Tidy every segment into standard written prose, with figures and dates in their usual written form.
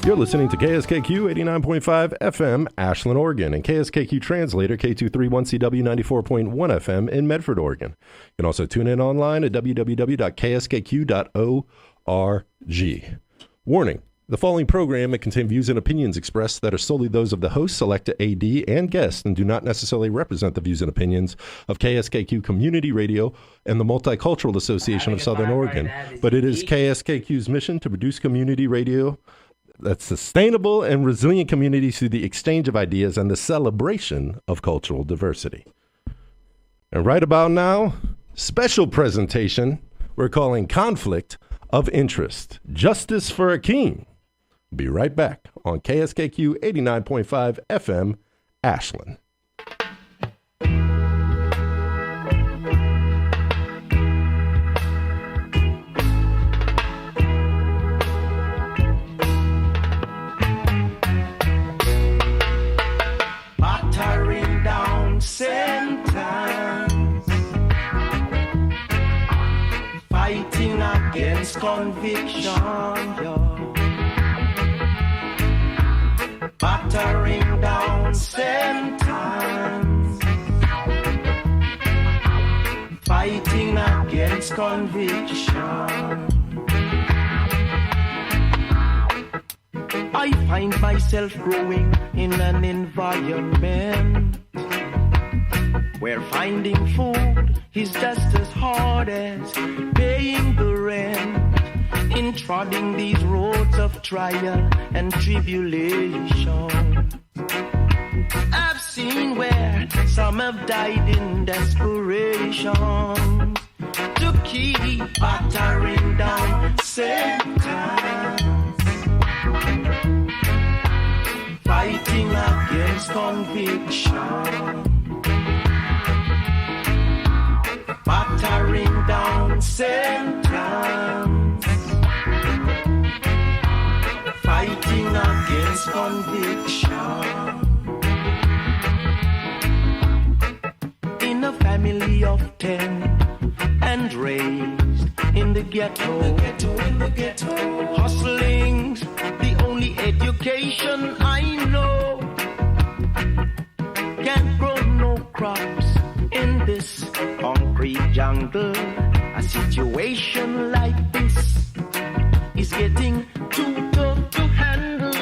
You're listening to KSKQ 89.5 FM, Ashland, Oregon, and KSKQ Translator K231CW 94.1 FM in Medford, Oregon. You can also tune in online at www.kskq.org. Warning. The following program may contain views and opinions expressed that are solely those of the host, selected AD, and guests, and do not necessarily represent the views and opinions of KSKQ Community Radio and the Multicultural Association of Southern Oregon. But it is KSKQ's mission to produce community radio that's sustainable and resilient communities through the exchange of ideas and the celebration of cultural diversity. And right about now, special presentation we're calling Conflict of Interest, Justice for Hakiym. Be right back on KSKQ 89.5 FM, Ashland. Battering down sentence, fighting against conviction, battering down sentence, fighting against conviction. I find myself growing in an environment where finding food is just as hard as paying the rent. In trotting these roads of trial and tribulation, I've seen where some have died in desperation to keep battering down sentence, fighting against conviction, battering down sentence, fighting against conviction. In a family of 10 and raised in the ghetto, hustling's the only education I know. Can't grow no crops in this concrete jungle. A situation like this is getting too tough to handle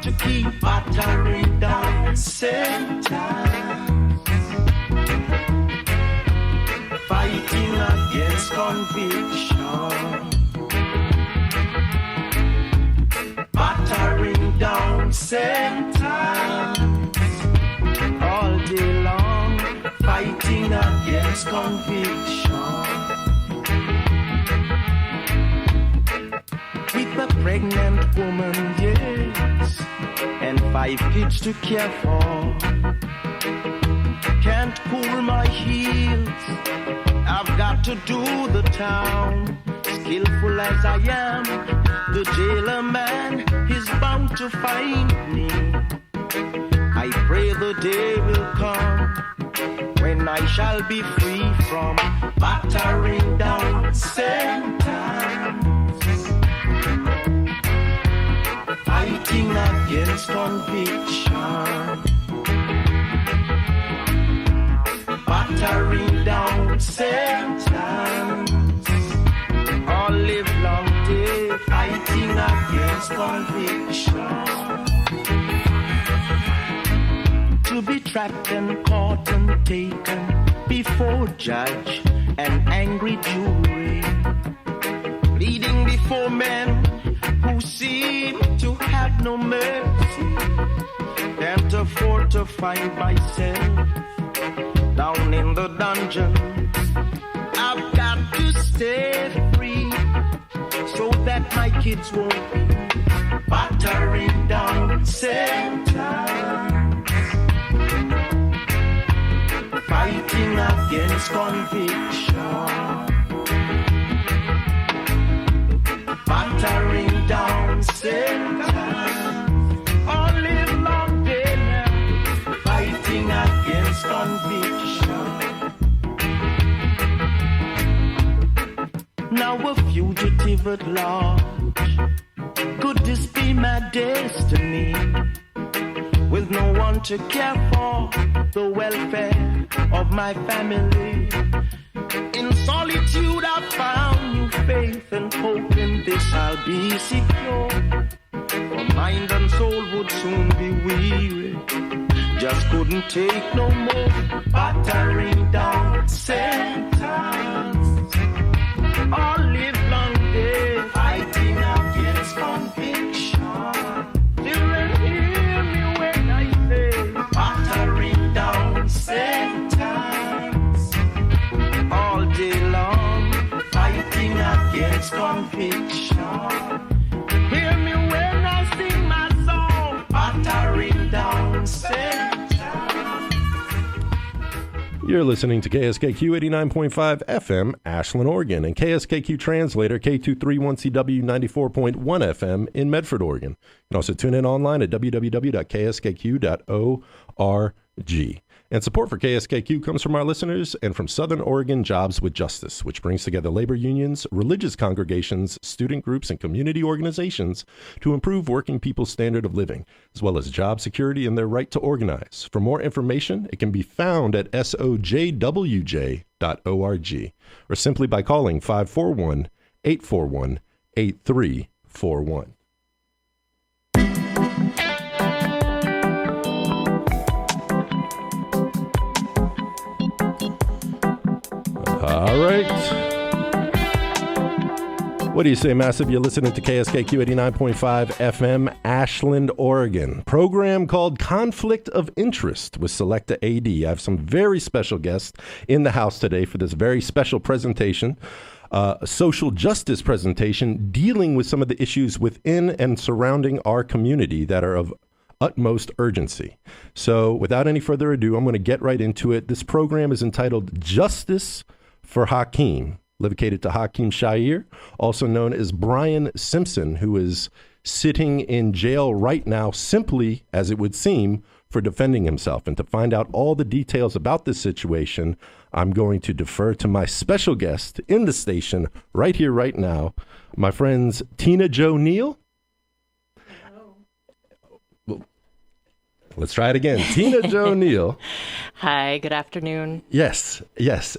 to keep battering down sentence, fighting against conviction, battering down sentence, all day long, fighting against conviction. With a pregnant woman, yes, and 5 kids to care for. Can't cool my heels, I've got to do the town. Skillful as I am, the jailer man is bound to find me. I pray the day will come when I shall be free from battering down sentence, fighting against conviction, battering down sentence, all live long day, fighting against conviction. To be trapped and caught and taken before judge and angry jury, pleading before men who seem to have no mercy. Can't afford to find myself down in the dungeon. I've got to stay free so that my kids won't be battering down sentence, fighting against conviction, battering down sentence, all live long day now, fighting against conviction. Now a fugitive at large Could this be my destiny? With no one to care for the welfare of my family. In solitude I found new faith and hope in this I'll be secure. For mind and soul would soon be weary, just couldn't take no more. Battering down sentence, all live long day, fighting against conviction. Children, hear me when I say, battering down sentence, all day long, fighting against conviction. Hear me when I sing my song, battering down sentence. You're listening to KSKQ 89.5 FM, Ashland, Oregon, and KSKQ Translator K231CW 94.1 FM in Medford, Oregon. You can also tune in online at www.kskq.org. And support for KSKQ comes from our listeners and from Southern Oregon Jobs with Justice, which brings together labor unions, religious congregations, student groups, and community organizations to improve working people's standard of living, as well as job security and their right to organize. For more information, it can be found at sojwj.org or simply by calling 541-841-8341. All right. What do you say, Massive? You're listening to KSKQ 89.5 FM, Ashland, Oregon. Program called Conflict of Interest with Selecta AD. I have some very special guests in the house today for this very special presentation, a social justice presentation dealing with some of the issues within and surrounding our community that are of utmost urgency. So without any further ado, I'm going to get right into it. This program is entitled Justice for Hakiym, dedicated to Hakiym Sha'ir, also known as Brian Simpson, who is sitting in jail right now simply, as it would seem, for defending himself. And to find out all the details about this situation, I'm going to defer to my special guest in the station right here, right now, my friends Tina Jo Neal. Let's try it again. Tina Jo Neal. Hi, good afternoon. Yes.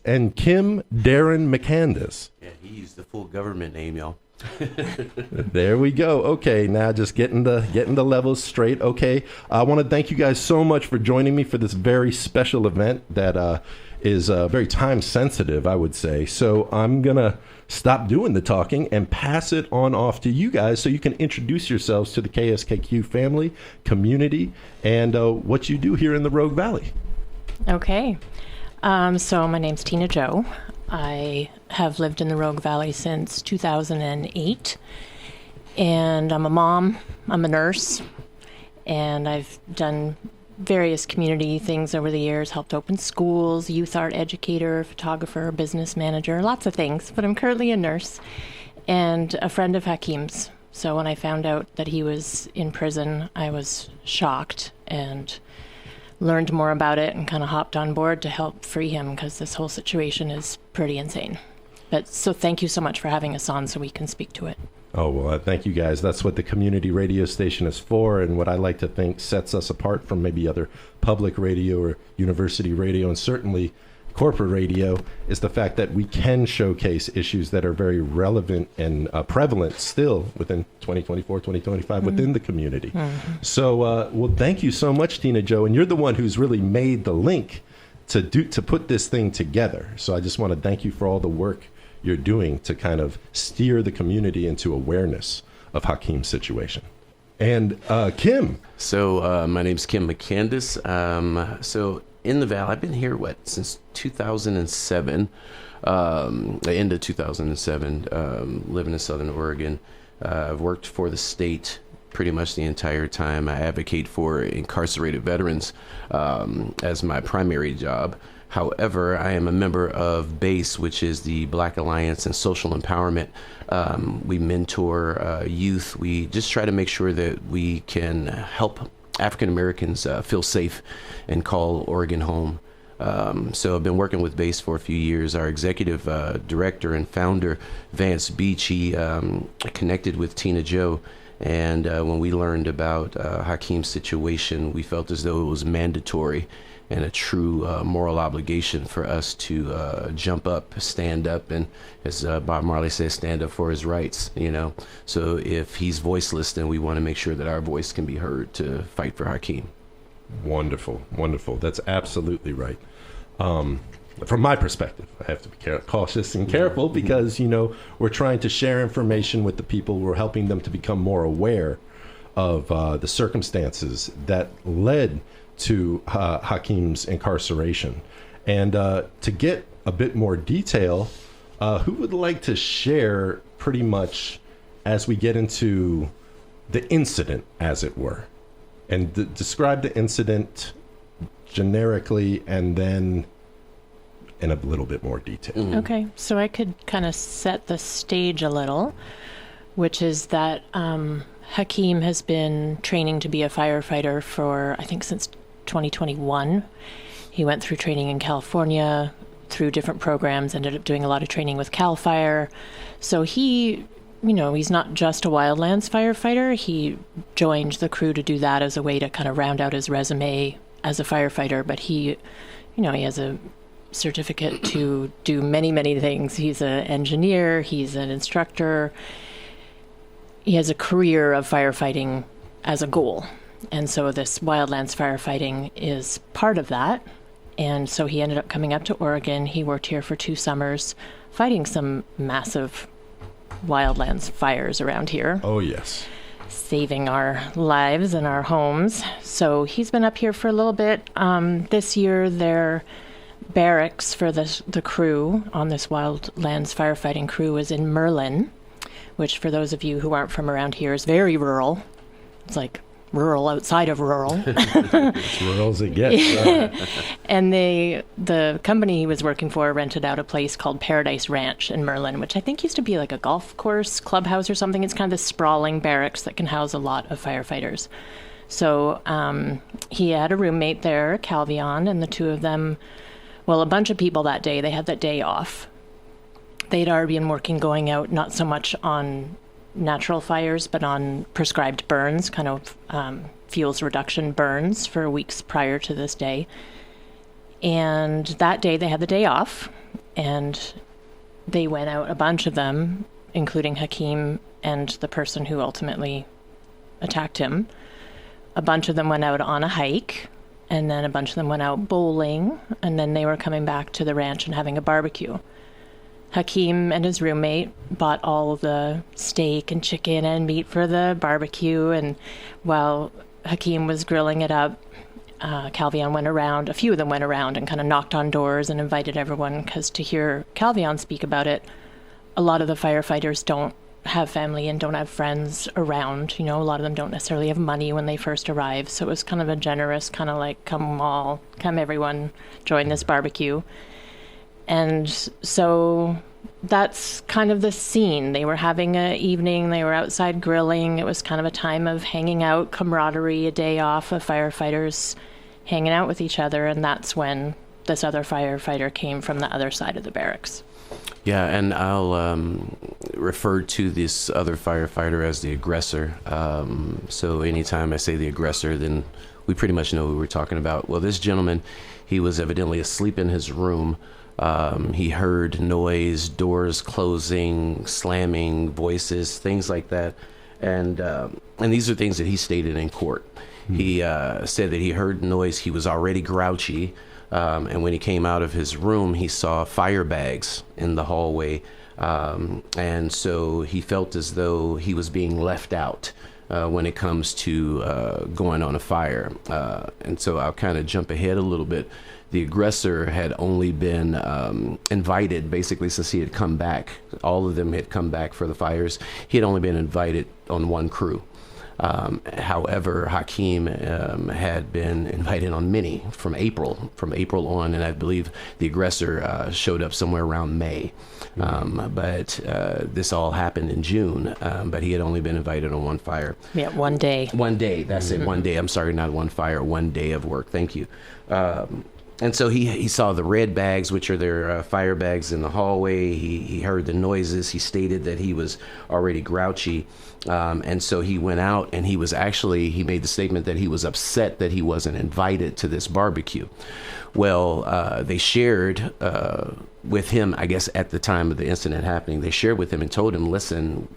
And Kim Darren McCandis. Yeah, he used the full government name, y'all. There we go. Okay, now just getting the levels straight. Okay, I want to thank you guys so much for joining me for this very special event that is very time sensitive, I would say. So I'm gonna stop doing the talking and pass it on off to you guys so you can introduce yourselves to the KSKQ family, community, and what you do here in the Rogue Valley. Okay. So my name's Tina Jo. I have lived in the Rogue Valley since 2008, and I'm a mom, I'm a nurse, and I've done various community things over the years, helped open schools, youth art educator, photographer, business manager, lots of things, but I'm currently a nurse and a friend of Hakiym's. So when I found out that he was in prison, I was shocked and learned more about it and kind of hopped on board to help free him because this whole situation is pretty insane. But so thank you so much for having us on so we can speak to it. Oh, well, thank you guys. That's what the community radio station is for, and what I like to think sets us apart from maybe other public radio or university radio, and certainly corporate radio, is the fact that we can showcase issues that are very relevant and prevalent still within 2024, 2025 within the community. So, well, thank you so much, Tina Jo, and you're the one who's really made the link to put this thing together. So I just want to thank you for all the work you're doing to kind of steer the community into awareness of Hakiym's situation. And Kim. So my name's Kim McCandis. So in the Valley, I've been here, since 2007, end of 2007, living in Southern Oregon. I've worked for the state pretty much the entire time. I advocate for incarcerated veterans as my primary job. However, I am a member of BASE, which is the Black Alliance and Social Empowerment. We mentor youth. We just try to make sure that we can help African Americans feel safe and call Oregon home. So I've been working with BASE for a few years. Our executive director and founder, Vance Beach, he connected with Tina Jo And when we learned about Hakiym's situation, we felt as though it was mandatory and a true moral obligation for us to jump up, stand up, and as Bob Marley says, stand up for his rights, you know. So if he's voiceless, then we want to make sure that our voice can be heard to fight for Hakiym. Wonderful, wonderful. That's absolutely right. From my perspective, I have to be cautious and careful because, you know, we're trying to share information with the people. We're helping them to become more aware of the circumstances that led to Hakiym's incarceration. And to get a bit more detail, who would like to share pretty much as we get into the incident, as it were, and describe the incident generically and then in a little bit more detail. Okay, so I could kind of set the stage a little, which is that Hakiym has been training to be a firefighter for, I think, since 2021. He went through training in California, through different programs, ended up doing a lot of training with CAL FIRE. So he, you know, he's not just a wildlands firefighter. He joined the crew to do that as a way to kind of round out his resume as a firefighter. But he, you know, he has a certificate to do many, many things. He's an engineer. He's an instructor. He has a career of firefighting as a goal. And so this wildlands firefighting is part of that. And so he ended up coming up to Oregon. He worked here for 2 summers, fighting some massive wildlands fires around here. Oh, yes. Saving our lives and our homes. So he's been up here for a little bit. This year, their barracks for the crew on this wildlands firefighting crew is in Merlin, which for those of you who aren't from around here is very rural. It's like rural outside of rural. As rural as it gets. And the company he was working for rented out a place called Paradise Ranch in Merlin, which I think used to be like a golf course, clubhouse or something. It's kind of this sprawling barracks that can house a lot of firefighters. So he had a roommate there, Calvion, and the two of them, well, a bunch of people that day, they had that day off. They'd already been working, going out, not so much on natural fires, but on prescribed burns, kind of fuels reduction burns for weeks prior to this day. And that day they had the day off, and they went out, a bunch of them, including Hakiym and the person who ultimately attacked him. A bunch of them went out on a hike, and then a bunch of them went out bowling, and then they were coming back to the ranch and having a barbecue. Hakiym and his roommate bought all the steak and chicken and meat for the barbecue, and while Hakiym was grilling it up, Calvion went around, a few of them went around and kind of knocked on doors and invited everyone, because to hear Calvion speak about it, a lot of the firefighters don't have family and don't have friends around. You know, a lot of them don't necessarily have money when they first arrive, so it was kind of a generous, kind of like, come everyone, join this barbecue. And so that's kind of the scene. They were having an evening, they were outside grilling. It was kind of a time of hanging out, camaraderie, a day off of firefighters hanging out with each other. And that's when this other firefighter came from the other side of the barracks. Yeah, and I'll refer to this other firefighter as the aggressor. So anytime I say the aggressor, then we pretty much know who we're talking about. Well, this gentleman, he was evidently asleep in his room. He heard noise, doors closing, slamming, voices, things like that. And these are things that he stated in court. He said that he heard noise. He was already grouchy. And when he came out of his room, he saw fire bags in the hallway. And so he felt as though he was being left out when it comes to going on a fire. And so I'll kind of jump ahead a little bit. The aggressor had only been invited, basically, since he had come back. All of them had come back for the fires. He had only been invited on one crew. However, Hakiym had been invited on many from April on, and I believe the aggressor showed up somewhere around May. But this all happened in June, but he had only been invited on one fire. Yeah, one day. One day, that's it, one day. I'm sorry, not one fire, one day of work. Thank you. And so he saw the red bags, which are their fire bags, in the hallway. He heard the noises. He stated that he was already grouchy. And so he went out, and he made the statement that he was upset that he wasn't invited to this barbecue. Well, they shared with him, I guess at the time of the incident happening, they shared with him and told him, listen,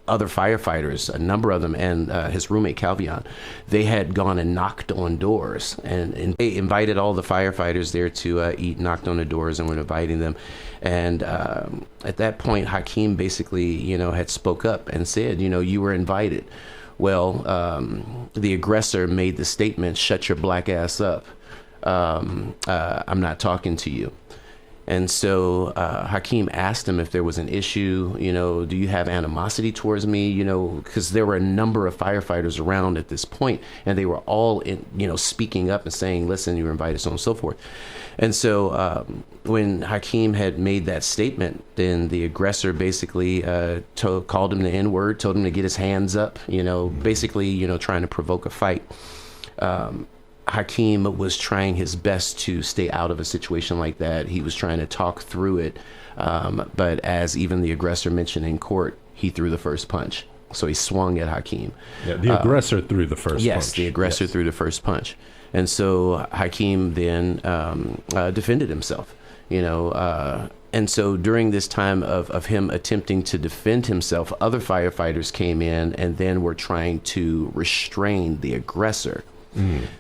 other firefighters, a number of them, and his roommate Calvion, they had gone and knocked on doors, and they invited all the firefighters there to eat, knocked on the doors, and were inviting them. And at that point, Hakiym basically, had spoke up and said, you were invited. Well, the aggressor made the statement, shut your black ass up. I'm not talking to you. And so Hakiym asked him if there was an issue, do you have animosity towards me, because there were a number of firefighters around at this point, and they were all, speaking up and saying, listen, you were invited, so on and so forth. And so when Hakiym had made that statement, then the aggressor basically called him the N-word, told him to get his hands up, basically, trying to provoke a fight. Hakiym was trying his best to stay out of a situation like that. He was trying to talk through it. But as even the aggressor mentioned in court, he threw the first punch. So he swung at Hakiym. Yeah, the aggressor threw the first punch. Yes, the aggressor threw the first punch. And so Hakiym then defended himself, and so during this time of him attempting to defend himself, other firefighters came in and then were trying to restrain the aggressor.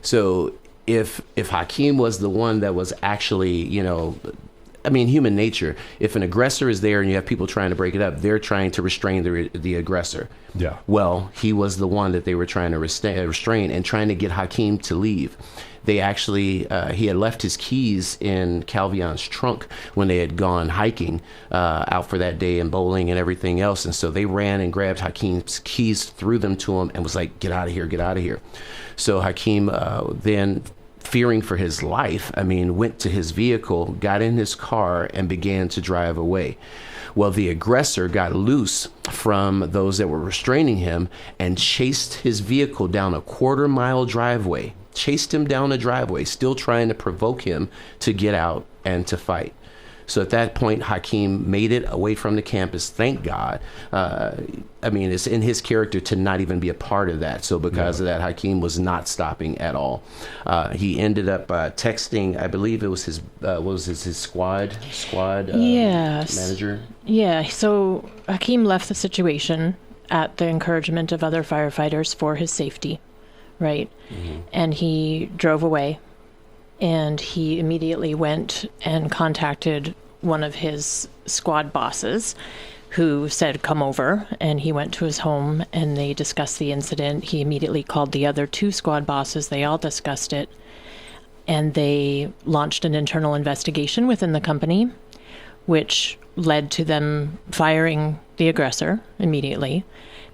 So if Hakiym was the one that was actually, human nature, if an aggressor is there and you have people trying to break it up, they're trying to restrain the aggressor. Yeah. Well, he was the one that they were trying to restrain and trying to get Hakiym to leave. They actually, he had left his keys in Calvion's trunk when they had gone hiking out for that day and bowling and everything else. And so they ran and grabbed Hakiym's keys, threw them to him, and was like, get out of here, get out of here. So Hakiym then, fearing for his life, went to his vehicle, got in his car, and began to drive away. Well, the aggressor got loose from those that were restraining him and chased his vehicle down a quarter-mile driveway, chased him down a driveway, still trying to provoke him to get out and to fight. So at that point, Hakiym made it away from the campus, thank God. It's in his character to not even be a part of that. So because of that, Hakiym was not stopping at all. He ended up texting, I believe it was his squad manager? Yeah, so Hakiym left the situation at the encouragement of other firefighters for his safety, right? Mm-hmm. And he drove away. And he immediately went and contacted one of his squad bosses who said, come over. And he went to his home and they discussed the incident. He immediately called the other two squad bosses. They all discussed it. And they launched an internal investigation within the company, which led to them firing the aggressor immediately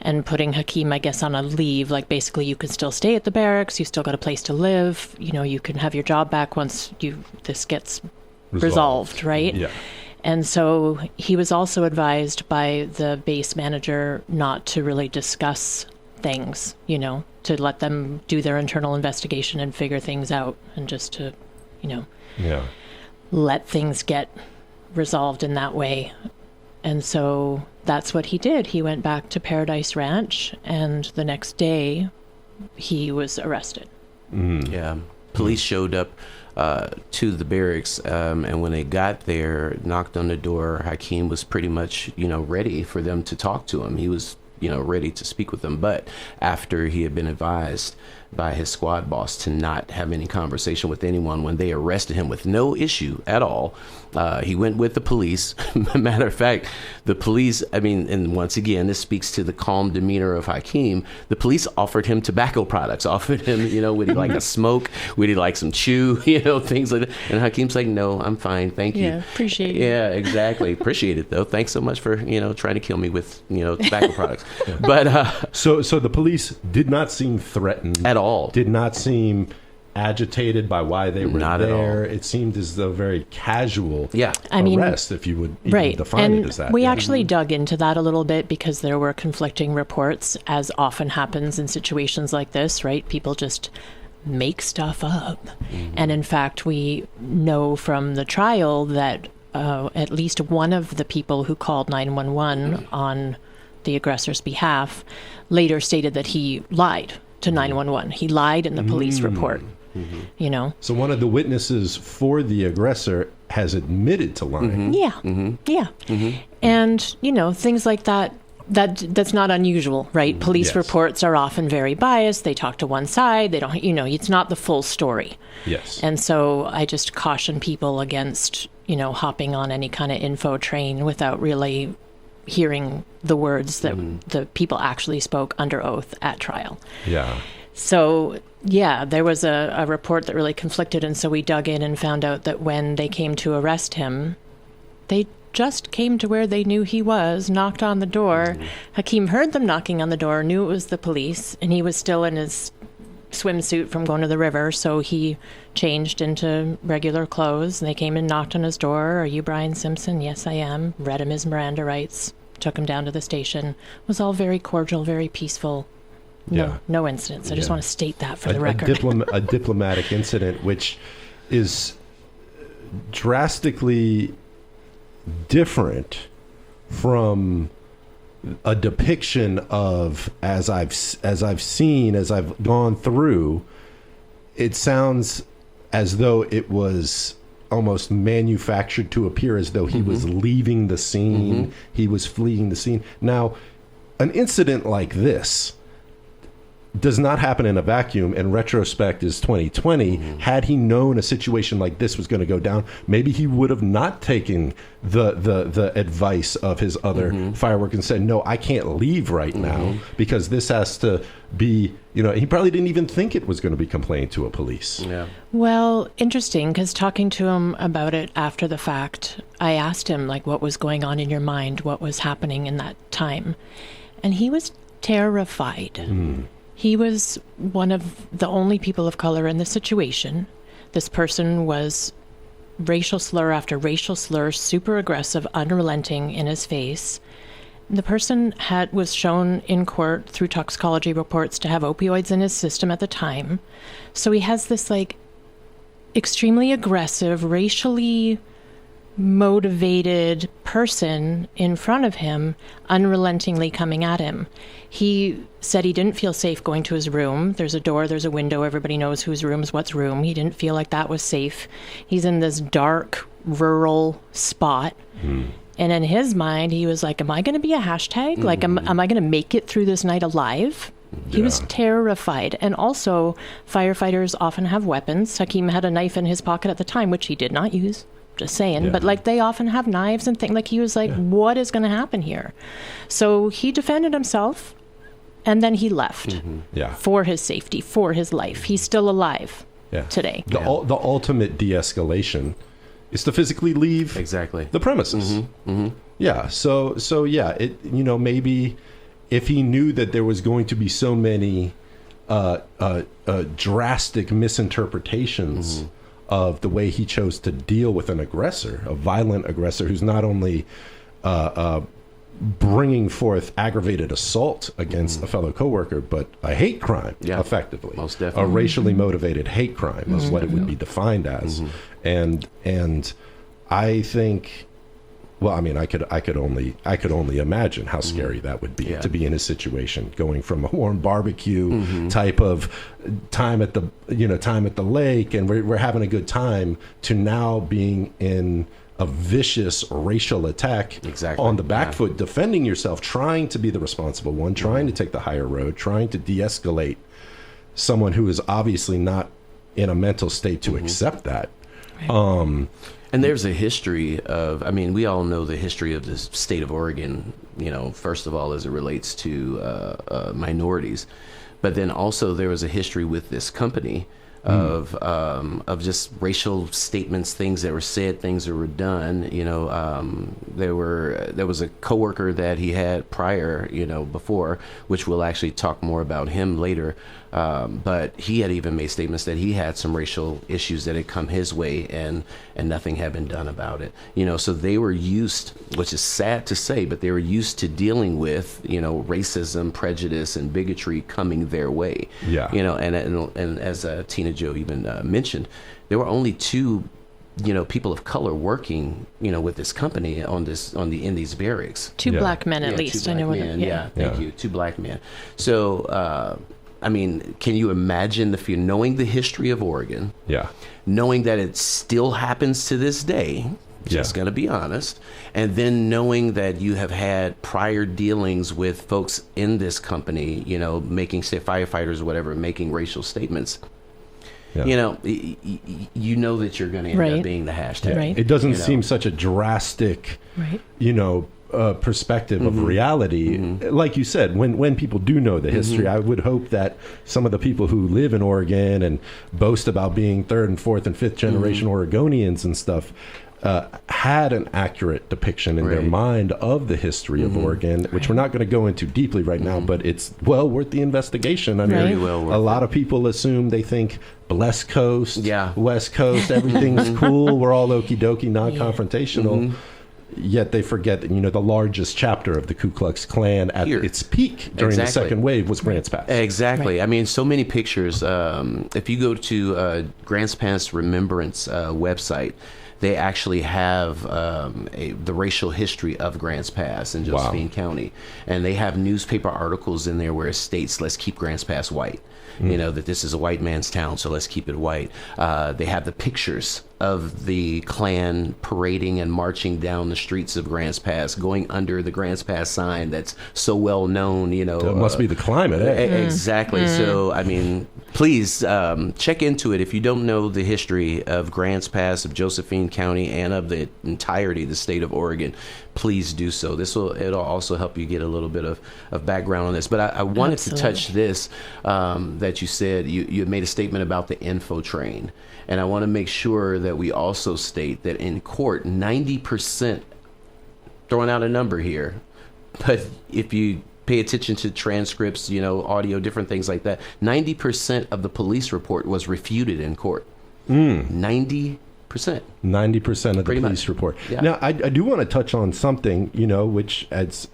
and putting Hakiym, I guess, on a leave. Like, basically, you can still stay at the barracks. You still got a place to live. You can have your job back once this gets resolved, right? Yeah. And so he was also advised by the base manager not to really discuss things, to let them do their internal investigation and figure things out, and just to, let things get resolved in that way. And so that's what he did. He went back to Paradise Ranch, and the next day he was arrested. Mm. Yeah. Police showed up to the barracks, and when they got there, knocked on the door, Hakiym was pretty much, ready for them to talk to him. He was, ready to speak with them. But after he had been advised by his squad boss to not have any conversation with anyone, when they arrested him with no issue at all, he went with the police. Matter of fact, the police, and once again, this speaks to the calm demeanor of Hakiym. The police offered him tobacco products, offered him, would he like a smoke? Would he like some chew? Things like that. And Hakeem's like, no, I'm fine. Thank you. Yeah, appreciate it. Yeah, exactly. Appreciate it, though. Thanks so much for, trying to kill me with, tobacco products. But so the police did not seem threatened at all. Did not seem agitated by why they were not there. At all. It seemed as though very casual arrest, if you would even define it as that. We actually dug into that a little bit because there were conflicting reports, as often happens in situations like this, right? People just make stuff up. And in fact, we know from the trial that at least one of the people who called 911 on the aggressor's behalf later stated that he lied to 911. He lied in the police report, you know. So one of the witnesses for the aggressor has admitted to lying. Yeah. And, you know, things like that, that's not unusual, right? Police Yes. reports are often very biased. They talk to one side. They don't, you know, it's not the full story. Yes. And so I just caution people against, you know, hopping on any kind of info train without really hearing the words that the people actually spoke under oath at trial. Yeah. So, yeah, there was a report that really conflicted, and so we dug in and found out that when they came to arrest him, they just came to where they knew he was, knocked on the door. Hakiym heard them knocking on the door, knew it was the police, and he was still in his swimsuit from going to the river, so he changed into regular clothes, and they came and knocked on his door. Are you Brian Simpson? Yes, I am. Read him his Miranda rights, took him down to the station. It was all very cordial, very peaceful. No incidents. I just want to state that for the record. A diplomatic incident, which is drastically different from a depiction of, as I've gone through, it sounds as though it was almost manufactured to appear as though he was leaving the scene, he was fleeing the scene. Now, an incident like this does not happen in a vacuum. In retrospect is 2020. Had he known a situation like this was going to go down, maybe he would have not taken the advice of his other firework and said, no, I can't leave right now because this has to be, you know, he probably didn't even think it was going to be complained to a police. Yeah. Well, interesting, because talking to him about it after the fact, I asked him, like, what was going on in your mind? What was happening in that time? And he was terrified. He was one of the only people of color in the situation. This person was racial slur after racial slur, super aggressive, unrelenting in his face. The person was shown in court through toxicology reports to have opioids in his system at the time. So he has this like extremely aggressive, racially motivated person in front of him, unrelentingly coming at him. He said he didn't feel safe going to his room. There's a door, there's a window, everybody knows whose room's what's room. He didn't feel like that was safe. He's in this dark, rural spot. And in his mind, he was like, am I going to be a hashtag? Like, am I going to make it through this night alive? He was terrified. And also, firefighters often have weapons. Hakiym had a knife in his pocket at the time, which he did not use. Just saying. But like, they often have knives and things. Like, he was like, what is going to happen here? So he defended himself, and then he left for his safety, for his life. He's still alive today. The ultimate de-escalation is to physically leave the premises. Yeah. So yeah, it, you know, maybe if he knew that there was going to be so many drastic misinterpretations of the way he chose to deal with an aggressor, a violent aggressor who's not only bringing forth aggravated assault against a fellow coworker, but a hate crime, effectively. Most definitely. A racially motivated hate crime is what it would be defined as. And I think, well, I mean, I could only imagine how scary that would be to be in his situation, going from a warm barbecue type of time at the lake, and we're having a good time, to now being in a vicious racial attack on the back foot, defending yourself, trying to be the responsible one, trying to take the higher road, trying to de-escalate someone who is obviously not in a mental state to accept that. And there's a history of, I mean, we all know the history of the state of Oregon, you know, first of all, as it relates to minorities. But then also there was a history with this company of just racial statements, things that were said, things that were done. There was a coworker that he had prior, before, which we'll actually talk more about him later. But he had even made statements that he had some racial issues that had come his way, and nothing had been done about it. So they were used, which is sad to say, but they were used to dealing with, racism, prejudice, and bigotry coming their way. Yeah. And as Tina Joe even mentioned, there were only two people of color working, with this company in these barracks. Two black men at least. Two black men. Thank you. Two black men. So, can you imagine the fear, knowing the history of Oregon, knowing that it still happens to this day, just going to be honest, and then knowing that you have had prior dealings with folks in this company, making, say, firefighters or whatever, making racial statements. Yeah. You know that you're going to end up being the hashtag. Right. It doesn't seem such a drastic, perspective of reality. Like you said, when people do know the history, I would hope that some of the people who live in Oregon and boast about being third and fourth and fifth generation Oregonians and stuff had an accurate depiction in their mind of the history of Oregon, which we're not going to go into deeply right now, but it's well worth the investigation. I mean, a lot of people assume, they think Blessed Coast, West Coast, everything's cool, we're all okie dokie, non-confrontational. Yet they forget that, the largest chapter of the Ku Klux Klan at its peak during the second wave was Grants Pass. Exactly. Right. I mean, so many pictures. If you go to Grants Pass Remembrance website, they actually have the racial history of Grants Pass in Josephine County. And they have newspaper articles in there where it states, let's keep Grants Pass white. That this is a white man's town, so let's keep it white. They have the pictures of the Klan parading and marching down the streets of Grants Pass, going under the Grants Pass sign that's so well known. It must be the climate. Exactly. So, I mean, please check into it. If you don't know the history of Grants Pass, of Josephine County, and of the entirety of the state of Oregon, please do so. It'll also help you get a little bit of background on this. But I wanted to touch this, that you said, you made a statement about the info train. And I want to make sure that we also state that in court, 90%, throwing out a number here, but if you pay attention to transcripts, audio, different things like that, 90% of the police report was refuted in court. 90%. 90% of the police report. Yeah. Now, I do want to touch on something, which as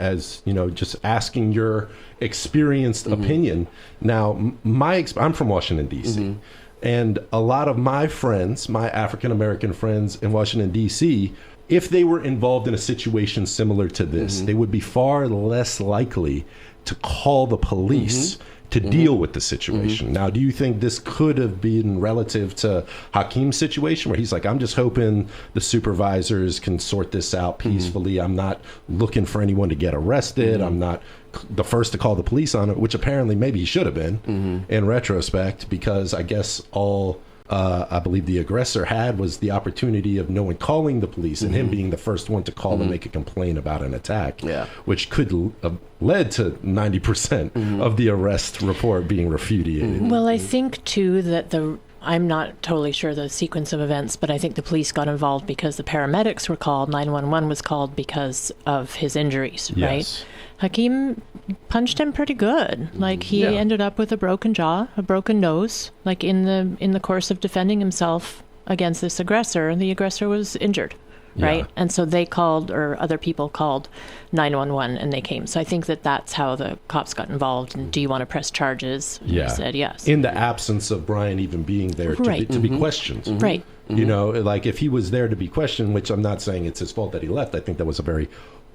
just asking your experienced opinion. Now, I'm from Washington, D.C., and a lot of my friends, my African-American friends in Washington, D.C., if they were involved in a situation similar to this, they would be far less likely to call the police to deal with the situation. Now, do you think this could have been relative to Hakiym's situation, where he's like, I'm just hoping the supervisors can sort this out peacefully. I'm not looking for anyone to get arrested. I'm not the first to call the police on it, which apparently maybe he should have been in retrospect, because I guess all I believe the aggressor had was the opportunity of no one calling the police and him being the first one to call and make a complaint about an attack, which could have led to 90% of the arrest report being refuted. Well, I think too that I'm not totally sure the sequence of events, but I think the police got involved because the paramedics were called. 911 was called because of his injuries, right? Hakiym punched him pretty good. Like, he ended up with a broken jaw, a broken nose. Like, in the course of defending himself against this aggressor, the aggressor was injured, right? And so they called, or other people called 911, and they came. So I think that's how the cops got involved. And do you want to press charges? And he said yes. In the absence of Brian even being there to be questioned. Right. Like, if he was there to be questioned, which I'm not saying it's his fault that he left, I think that was a very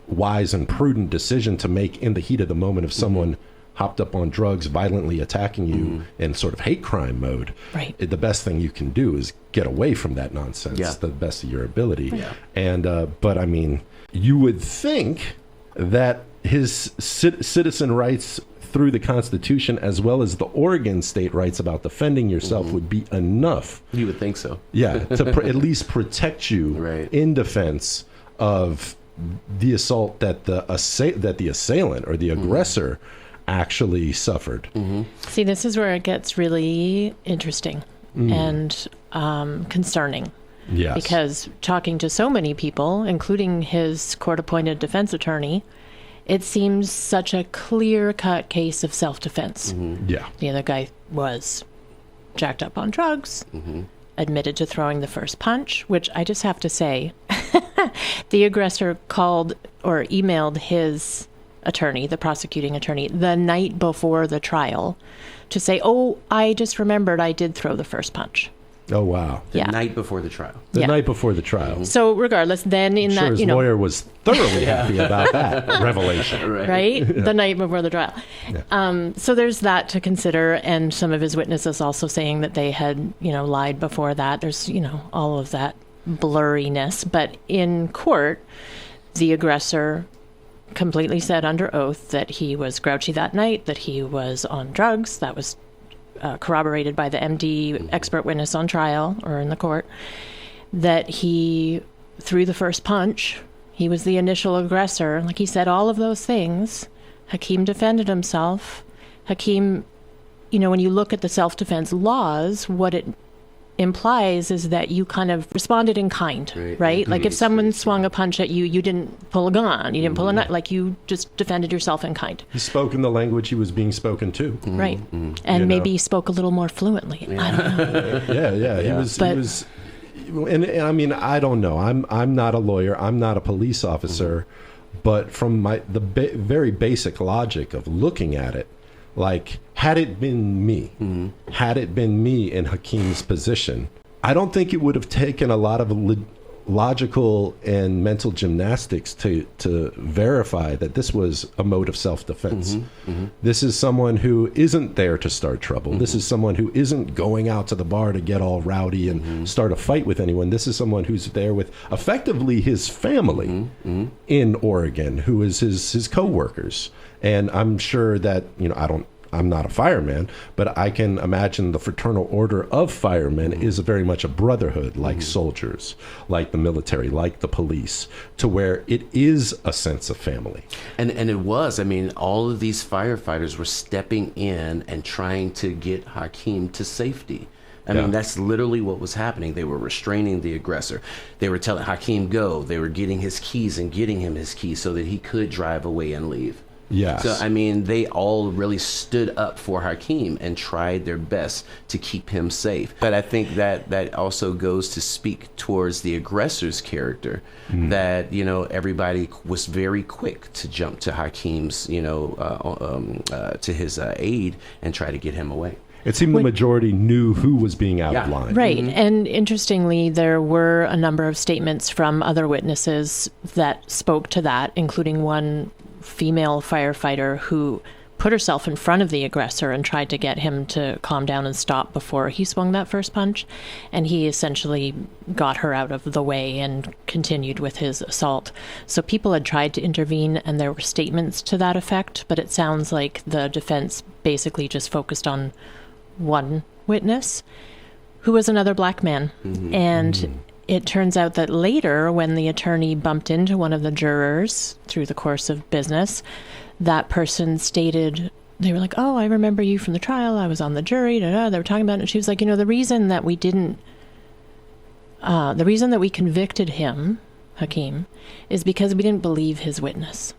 wise and prudent decision to make in the heat of the moment of someone hopped up on drugs, violently attacking you in sort of hate crime mode. Right. The best thing you can do is get away from that nonsense the best of your ability. And but I mean, you would think that his citizen rights through the Constitution, as well as the Oregon state rights about defending yourself, would be enough. You would think so. To at least protect you in defense of the assault that the assailant or the aggressor actually suffered. See, this is where it gets really interesting. and concerning. Yes. Because talking to so many people, including his court-appointed defense attorney, it seems such a clear-cut case of self-defense. Yeah. The other guy was jacked up on drugs, admitted to throwing the first punch, which I just have to say, the aggressor called or emailed his attorney, the prosecuting attorney, the night before the trial to say, oh, I just remembered I did throw the first punch. Oh, wow. The night before the trial. The night before the trial. So regardless, then in Sure, that, his lawyer was thoroughly happy about that revelation. right? The night before the trial. So there's that to consider, and some of his witnesses also saying that they had, lied before that. There's, all of that blurriness. But in court, the aggressor completely said under oath that he was grouchy that night, that he was on drugs. That was corroborated by the MD expert witness on trial or in the court, that he threw the first punch. He was the initial aggressor. Like he said, all of those things. Hakiym defended himself. Hakiym, when you look at the self-defense laws, what it implies is that you kind of responded in kind, right? Like if someone swung a punch at you, you didn't pull a gun, you didn't pull a knife, like you just defended yourself in kind. He spoke in the language he was being spoken to. Right. And maybe he spoke a little more fluently. I don't know. Yeah. He was, and I mean, I don't know. I'm not a lawyer. I'm not a police officer, but from the very basic logic of looking at it, like, had it been me in Hakiym's position, I don't think it would have taken a lot of logical and mental gymnastics to verify that this was a mode of self-defense. This is someone who isn't there to start trouble. This is someone who isn't going out to the bar to get all rowdy and start a fight with anyone. This is someone who's there with effectively his family in Oregon, who is his co-workers. And I'm sure that, I'm not a fireman, but I can imagine the fraternal order of firemen is very much a brotherhood, like soldiers, like the military, like the police, to where it is a sense of family. And it was. I mean, all of these firefighters were stepping in and trying to get Hakiym to safety. I mean, that's literally what was happening. They were restraining the aggressor. They were telling Hakiym, go. They were getting his keys and getting him his keys so that he could drive away and leave. Yes. So, I mean, they all really stood up for Hakiym and tried their best to keep him safe. But I think that also goes to speak towards the aggressor's character, that, everybody was very quick to jump to Hakim's, to his aid and try to get him away. It seemed the majority knew who was being out of line. Right. And interestingly, there were a number of statements from other witnesses that spoke to that, including one female firefighter who put herself in front of the aggressor and tried to get him to calm down and stop before he swung that first punch. And he essentially got her out of the way and continued with his assault. So people had tried to intervene, and there were statements to that effect, but it sounds like the defense basically just focused on one witness, who was another black man. And it turns out that later, when the attorney bumped into one of the jurors through the course of business, that person stated, they were like, oh, I remember you from the trial. I was on the jury. They were talking about it. And she was like, the reason that we convicted him, Hakiym, is because we didn't believe his witness.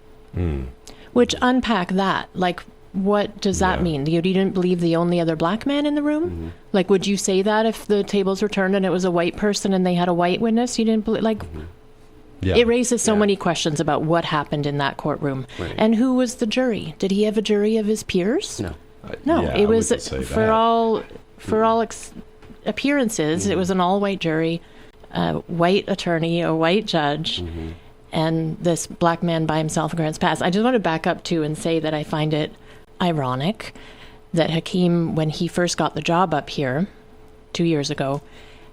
Which, unpack that. Like, what does that mean? You didn't believe the only other black man in the room? Like, would you say that if the tables were turned and it was a white person and they had a white witness? You didn't believe, like, it raises so many questions about what happened in that courtroom. And who was the jury? Did he have a jury of his peers? No, it was for all appearances. It was an all-white jury, a white attorney, a white judge, and this black man by himself in Grants Pass. I just want to back up too and say that I find it ironic that Hakiym, when he first got the job up here 2 years ago,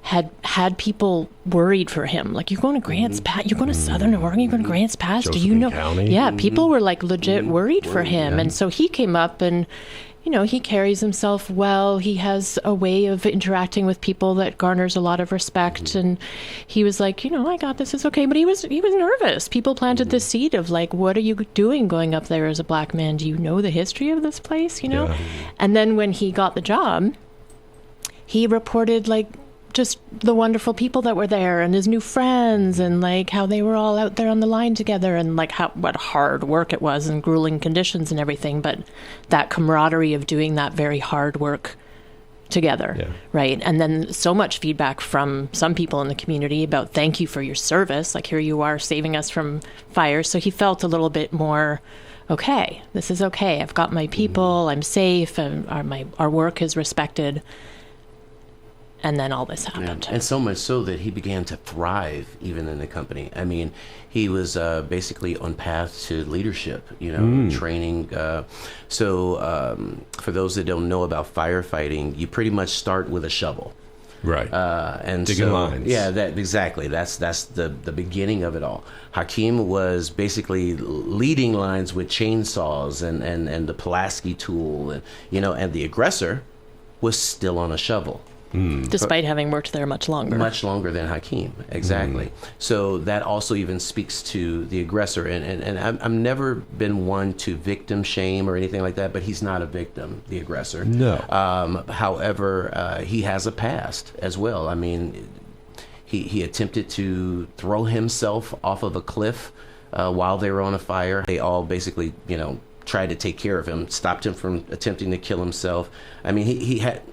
had people worried for him. Like, you're going to Grants Pass, you're going to Southern Oregon, you're going to Grants Pass. Do you know? County. Yeah, people were like legit worried for him. And so he came up and, he carries himself well. He has a way of interacting with people that garners a lot of respect. And he was like, I got this, it's okay. But he was nervous. People planted the seed of like, what are you doing going up there as a black man? Do you know the history of this place? And then when he got the job, he reported like just the wonderful people that were there and his new friends and like how they were all out there on the line together and like what hard work it was and grueling conditions and everything. But that camaraderie of doing that very hard work together, right? And then so much feedback from some people in the community about thank you for your service. Like, here you are saving us from fire. So he felt a little bit more, okay, this is okay. I've got my people, I'm safe, and our work is respected. And then all this happened. And so much so that he began to thrive even in the company. I mean, he was basically on path to leadership, training. So for those that don't know about firefighting, you pretty much start with a shovel. Right. And digging lines. Yeah, exactly. That's the beginning of it all. Hakiym was basically leading lines with chainsaws and the Pulaski tool, and the aggressor was still on a shovel. Despite having worked there much longer than Hakiym, exactly. So that also even speaks to the aggressor, and I've never been one to victim shame or anything like that, but he's not a victim, the aggressor. No. However, he has a past as well. I mean, he attempted to throw himself off of a cliff while they were on a fire. They all basically, tried to take care of him, stopped him from attempting to kill himself. I mean, he had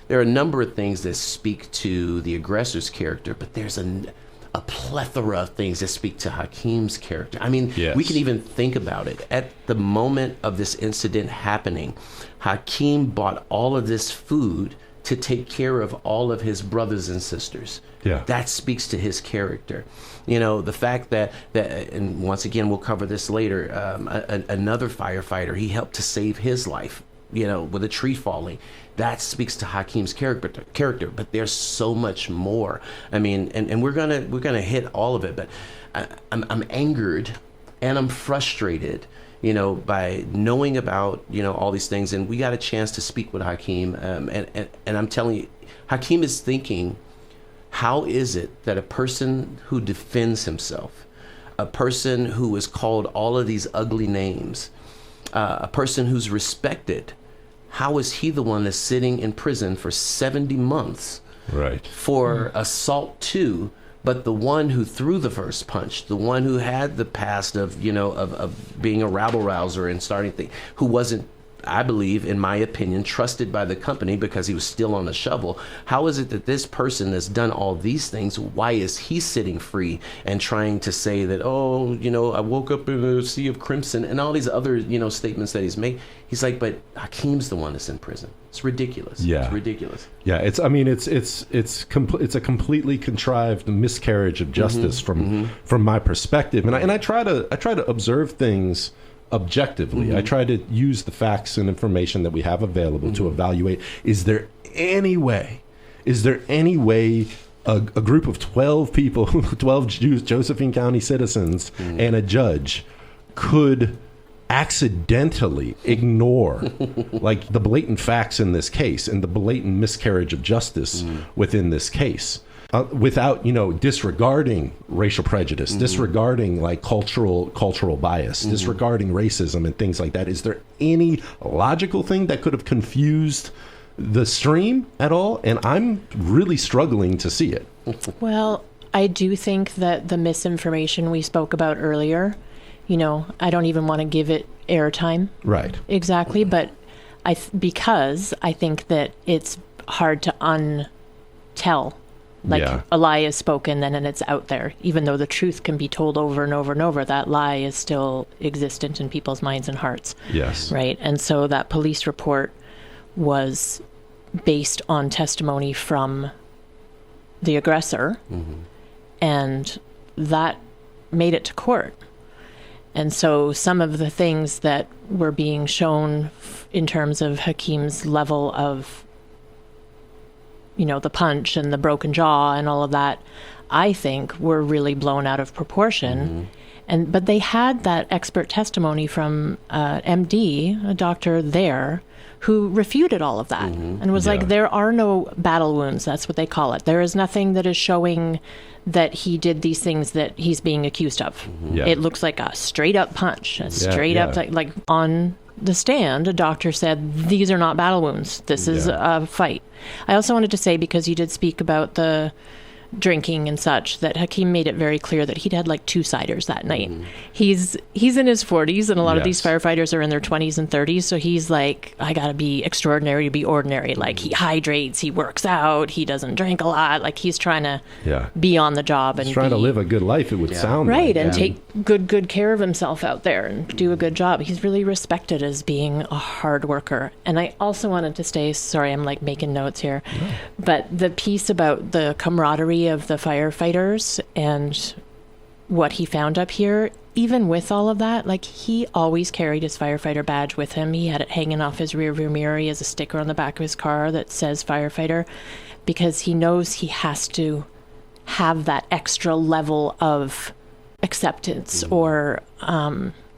there are a number of things that speak to the aggressor's character, but there's a plethora of things that speak to Hakiym's character. I mean, we can even think about it. At the moment of this incident happening, Hakiym bought all of this food to take care of all of his brothers and sisters. Yeah. That speaks to his character. The fact that and once again, we'll cover this later, another firefighter, he helped to save his life, with a tree falling. That speaks to Hakiym's character, but there's so much more. I mean, and we're gonna hit all of it, but I'm angered and I'm frustrated, by knowing about all these things. And we got a chance to speak with Hakiym, and I'm telling you, Hakiym is thinking, how is it that a person who defends himself, a person who is called all of these ugly names, a person who's respected, how is he the one that's sitting in prison for 70 months for assault too, but the one who threw the first punch, the one who had the past of being a rabble-rouser and starting things, who wasn't, I believe, in my opinion, trusted by the company because he was still on a shovel. How is it that this person that's done all these things, why is he sitting free and trying to say that, I woke up in a sea of crimson and all these other, statements that he's made? He's like, but Hakiym's the one that's in prison. It's ridiculous. Yeah. It's ridiculous. Yeah. It's a completely contrived miscarriage of justice from my perspective. And I try to observe things objectively. I try to use the facts and information that we have available to evaluate. Is there any way a group of 12 people, 12 Josephine County citizens and a judge could accidentally ignore like the blatant facts in this case and the blatant miscarriage of justice within this case? Without disregarding racial prejudice, disregarding like cultural bias, disregarding racism and things like that. Is there any logical thing that could have confused the stream at all? And I'm really struggling to see it. Well, I do think that the misinformation we spoke about earlier, I don't even want to give it airtime. Right. Exactly, but because I think that it's hard to untell. A lie is spoken and then it's out there. Even though the truth can be told over and over and over, that lie is still existent in people's minds and hearts. Yes. Right? And so that police report was based on testimony from the aggressor, and that made it to court. And so some of the things that were being shown in terms of Hakiym's level of the punch and the broken jaw and all of that, I think were really blown out of proportion. But they had that expert testimony from MD, a doctor there, who refuted all of that and was like, there are no battle wounds. That's what they call it. There is nothing that is showing that he did these things that he's being accused of. It looks like a straight up punch, a straight up, like on the stand, a doctor said, these are not battle wounds. This is a fight. I also wanted to say, because you did speak about the drinking and such, that Hakiym made it very clear that he'd had like 2 ciders that night. He's in his 40s, and a lot of these firefighters are in their 20s and 30s, so he's like, I gotta be extraordinary to be ordinary. Like, he hydrates, he works out, he doesn't drink a lot, like he's trying to be on the job and he's trying to live a good life, it would sound right, like. and take good care of himself out there and do a good job. He's really respected as being a hard worker. And I also wanted to say, sorry, I'm like making notes here, but the piece about the camaraderie of the firefighters and what he found up here, even with all of that, like, he always carried his firefighter badge with him. He had it hanging off his rearview mirror. He has a sticker on the back of his car that says firefighter, because he knows he has to have that extra level of acceptance. Or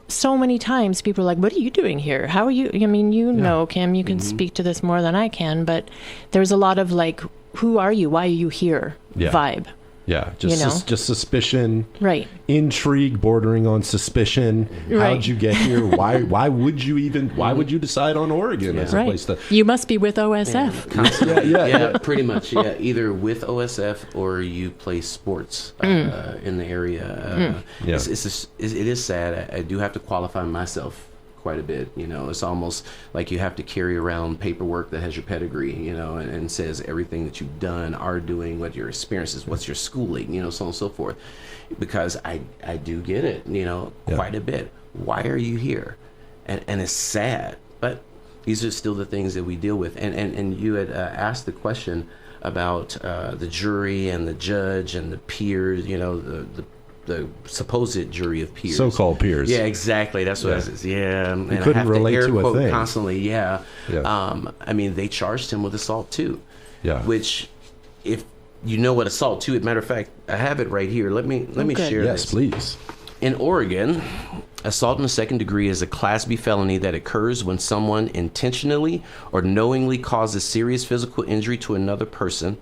so many times people are like, what are you doing here? How are you? I mean, know, Kim, you can speak to this more than I can, but there's a lot of like, who are you? Why are you here? Vibe. Yeah, just suspicion, right? Intrigue bordering on suspicion. Right. How'd you get here? Why would you even? Why would you decide on Oregon as a place to? You must be with OSF. Pretty much. Yeah, either with OSF or you play sports in the area. It is sad. I do have to qualify myself quite a bit. It's almost like you have to carry around paperwork that has your pedigree, and says everything that you've done, are doing, what your experiences, what's your schooling, so on and so forth. Because I do get it, quite a bit. Why are you here? And it's sad, but these are still the things that we deal with. And you had asked the question about the jury and the judge and the peers, the supposed jury of peers, so-called peers. Yeah, exactly. That's what it is. Yeah, and you couldn't relate to a thing constantly. Yeah. I mean, they charged him with assault too. Yeah. Which, if you know what assault too, as a matter of fact, I have it right here. Let me share this. Yes, please. In Oregon, assault in the second degree is a Class B felony that occurs when someone intentionally or knowingly causes serious physical injury to another person.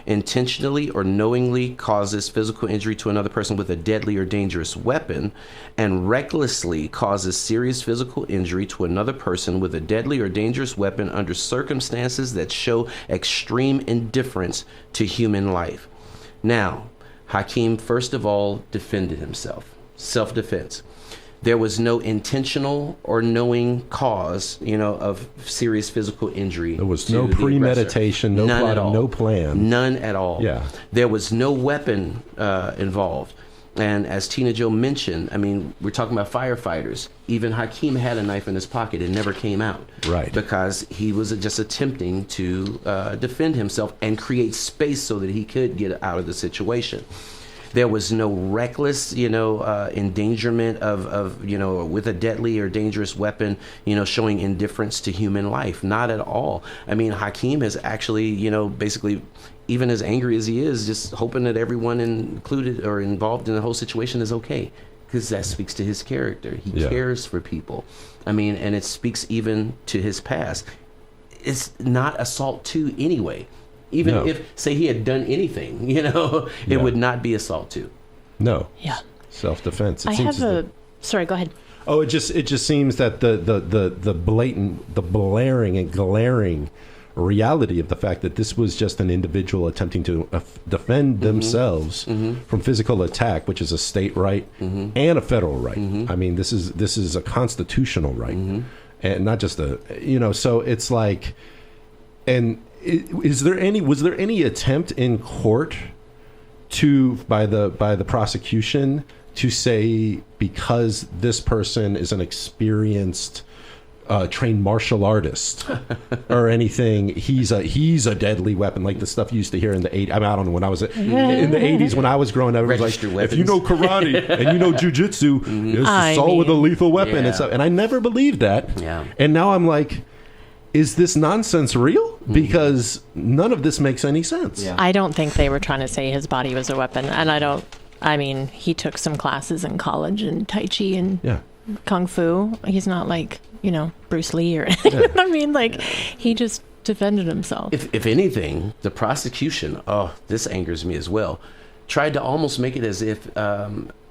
Intentionally or knowingly causes physical injury to another person with a deadly or dangerous weapon, and recklessly causes serious physical injury to another person with a deadly or dangerous weapon under circumstances that show extreme indifference to human life. Now, Hakiym, first of all, defended himself. Self-defense. There was no intentional or knowing cause, of serious physical injury. There was no premeditation, no plot, no plan. None at all. Yeah. There was no weapon involved. And as Tina Jo mentioned, I mean, we're talking about firefighters. Even Hakiym had a knife in his pocket. It never came out. Right. Because he was just attempting to defend himself and create space so that he could get out of the situation. There was no reckless, endangerment of with a deadly or dangerous weapon, showing indifference to human life. Not at all. I mean, Hakiym is actually, basically, even as angry as he is, just hoping that everyone included or involved in the whole situation is okay, because that speaks to his character. He cares for people. I mean, and it speaks even to his past. It's not assault 2 anyway. Even if, say, he had done anything, it would not be assault 2. No. Yeah. Self-defense. Sorry, go ahead. Oh, it just seems that the blatant, the blaring and glaring reality of the fact that this was just an individual attempting to defend themselves from physical attack, which is a state right and a federal right. I mean, this is a constitutional right, and not just so it's like, and was there any attempt in court by the prosecution to say, because this person is an experienced trained martial artist or anything, he's a deadly weapon, like the stuff you used to hear in the 80s. I mean, I don't know, when I was in the 80s when I was growing up, it was like, weapons. If you know karate and you know jujitsu, it's assault with a lethal weapon and stuff. And I never believed that. Yeah. And now I'm like, is this nonsense real? Because none of this makes any sense. Yeah. I don't think they were trying to say his body was a weapon, and I don't I mean, he took some classes in college in Tai Chi and Kung Fu. He's not like, Bruce Lee or anything. Yeah. I mean, like, he just defended himself. If anything, the prosecution, this angers me as well, tried to almost make it as if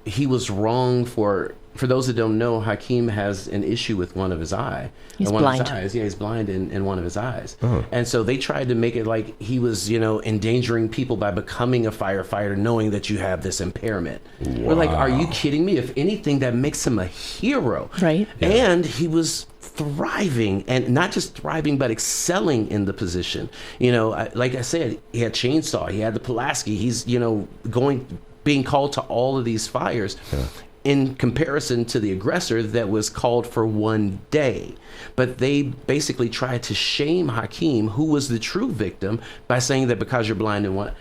he was wrong for those that don't know, Hakiym has an issue with one of his eye. He's one blind. Of his eyes. Yeah, he's blind in one of his eyes. Uh-huh. And so they tried to make it like he was, endangering people by becoming a firefighter, knowing that you have this impairment. Wow. We're like, are you kidding me? If anything, that makes him a hero. Right. Yeah. And he was thriving, and not just thriving, but excelling in the position. Like I said, he had chainsaw, he had the Pulaski. He's, being called to all of these fires. Yeah. In comparison to the aggressor that was called for one day. But they basically tried to shame Hakiym, who was the true victim, by saying that because you're blind and one.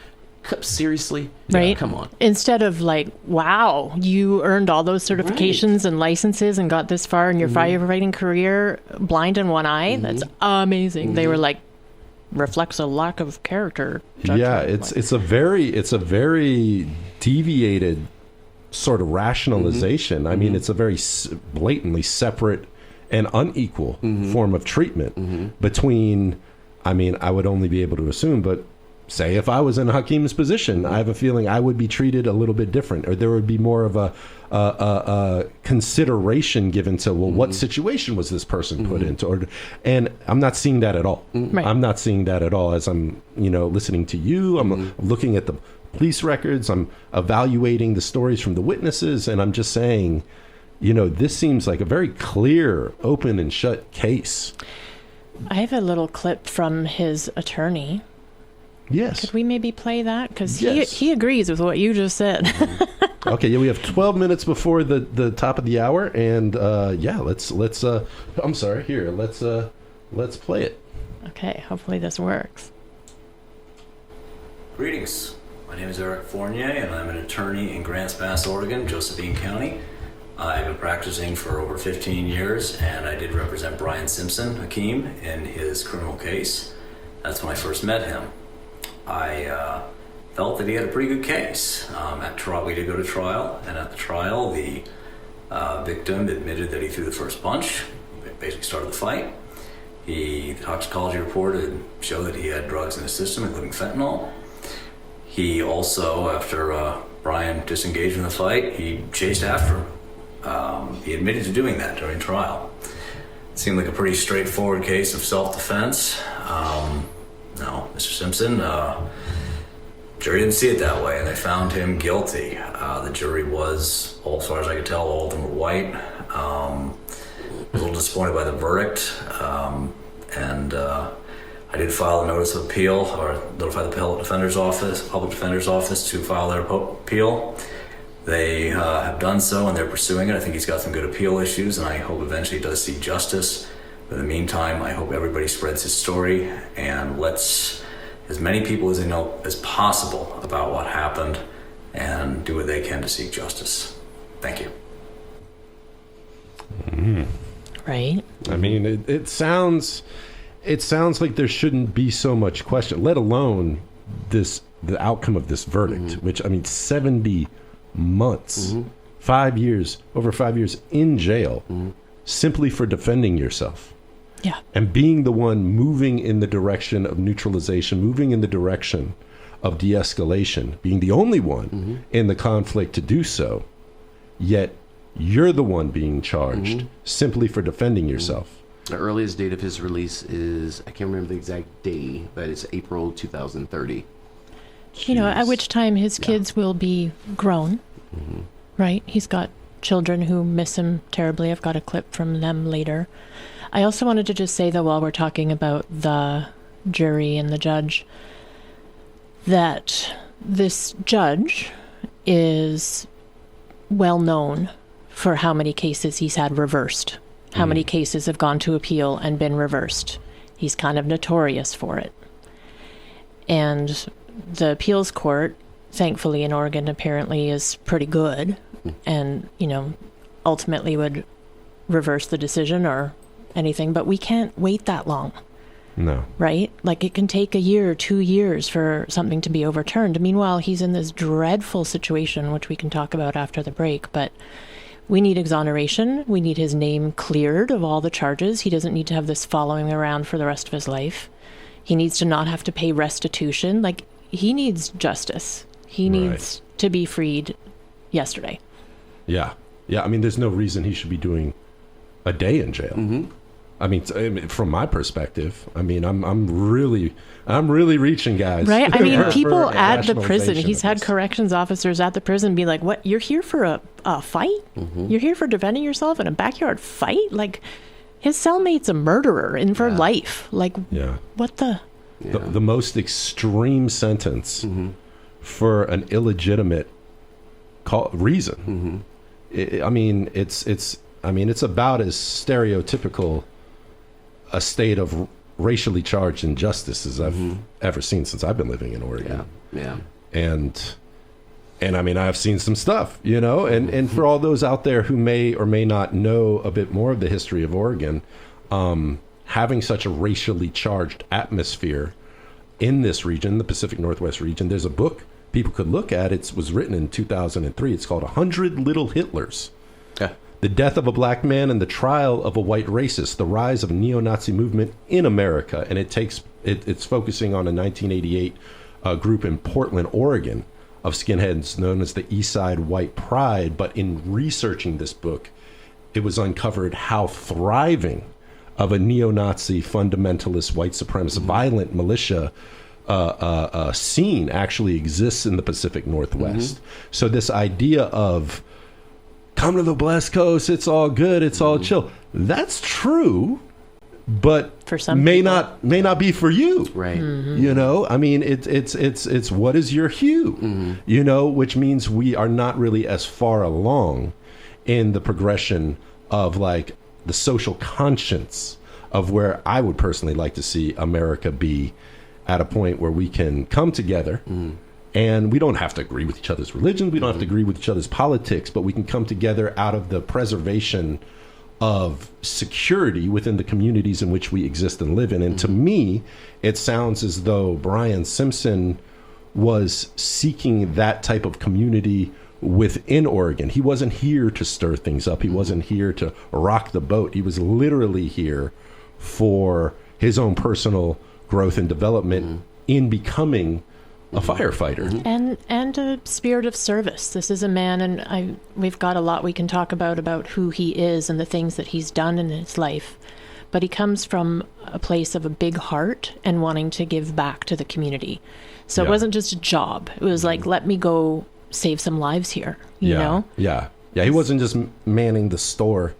Seriously? Right. Yeah, come on. Instead of like, wow, you earned all those certifications and licenses and got this far in your firefighting career, blind in one eye. That's amazing. They were like, reflects a lack of character. Yeah, it's a very deviated sort of rationalization. I mean, it's a very blatantly separate and unequal form of treatment between, I would only be able to assume, but say if I was in Hakiym's position, I have a feeling I would be treated a little bit different, or there would be more of a consideration given to, what situation was this person put into? And I'm not seeing that at all. Right. I'm not seeing that at all as I'm, listening to you. I'm looking at the police records. I'm evaluating the stories from the witnesses, and I'm just saying, this seems like a very clear, open and shut case. I have a little clip from his attorney. Yes. Could we maybe play that? Because Yes. he agrees with what you just said. Okay, yeah, we have 12 minutes before the top of the hour, and let's I'm sorry, here, let's play it. Okay, hopefully this works. Greetings. My name is Eric Fournier, and I'm an attorney in Grants Pass, Oregon, Josephine County. I've been practicing for over 15 years, and I did represent Brian Simpson, Hakiym, in his criminal case. That's when I first met him. I felt that he had a pretty good case. At trial, we did go to trial, and at the trial, the victim admitted that he threw the first punch. He basically started the fight. The toxicology report showed that he had drugs in his system, including fentanyl. He also, after Brian disengaged from the fight, he chased after him. He admitted to doing that during trial. It seemed like a pretty straightforward case of self-defense. No, Mr. Simpson, jury didn't see it that way, and they found him guilty. The jury was, as far as I could tell, all of them were white. Was a little disappointed by the verdict, and I did file a notice of appeal, or notify the public defender's office to file their appeal. They have done so, and they're pursuing it. I think he's got some good appeal issues, and I hope eventually he does see justice. But in the meantime, I hope everybody spreads his story and lets as many people as they know as possible about what happened and do what they can to seek justice. Thank you. Right. I mean, it sounds like there shouldn't be so much question, let alone the outcome of this verdict, which, 70 months, 5 years, over 5 years in jail, simply for defending yourself. Yeah. And being the one moving in the direction of neutralization, moving in the direction of de-escalation, being the only one in the conflict to do so, yet you're the one being charged simply for defending yourself. The earliest date of his release is, I can't remember the exact day, but it's April 2030. At which time his kids will be grown, right? He's got children who miss him terribly. I've got a clip from them later. I also wanted to just say that while we're talking about the jury and the judge, that this judge is well known for how many cases he's had reversed, how many cases have gone to appeal and been reversed. He's kind of notorious for it. And the appeals court, thankfully in Oregon, apparently is pretty good and, ultimately would reverse the decision or anything, but we can't wait that long. No. Right? Like it can take a year or 2 years for something to be overturned. Meanwhile, he's in this dreadful situation, which we can talk about after the break. But we need exoneration. We need his name cleared of all the charges. He doesn't need to have this following around for the rest of his life. He needs to not have to pay restitution. Like, he needs justice. He needs to be freed yesterday. Yeah. Yeah. I mean, there's no reason he should be doing a day in jail. Mm-hmm. I mean, from my perspective, I mean, I'm really reaching, guys. Right? I mean, people for at the prison, rationalization he's of had this. corrections officers at the prison be like, what, you're here for a fight? Mm-hmm. You're here for defending yourself in a backyard fight? Like, his cellmate's a murderer in for life. Like, what the? The most extreme sentence for an illegitimate reason. I mean, it's about as stereotypical a state of racially charged injustice as I've ever seen since I've been living in Oregon. Yeah. And I mean, I've seen some stuff, you know, and for all those out there who may or may not know a bit more of the history of Oregon, having such a racially charged atmosphere in this region, the Pacific Northwest region, there's a book people could look at. It was written in 2003. It's called 100 Little Hitlers. The Death of a Black Man and the Trial of a White Racist, the Rise of a Neo-Nazi Movement in America. And it's focusing on a 1988 group in Portland, Oregon, of skinheads known as the East Side White Pride. But in researching this book, it was uncovered how thriving of a neo-Nazi fundamentalist white supremacist violent militia scene actually exists in the Pacific Northwest. So this idea of come to the West Coast, it's all good, it's all chill, that's true, but for some may people. not be for you, Right. You know, I mean, it's what is your hue, you know, which means we are not really as far along in the progression of like the social conscience of where I would personally like to see America be at a point where we can come together and we don't have to agree with each other's religions. We don't have to agree with each other's politics, but we can come together out of the preservation of security within the communities in which we exist and live in. And to me, it sounds as though Brian Simpson was seeking that type of community within Oregon. He wasn't here to stir things up. He wasn't here to rock the boat. He was literally here for his own personal growth and development in becoming a firefighter. And a spirit of service. This is a man, and we've got a lot we can talk about who he is and the things that he's done in his life. But he comes from a place of a big heart and wanting to give back to the community. So it wasn't just a job. It was like, let me go save some lives here, you know? Yeah. He wasn't just manning the store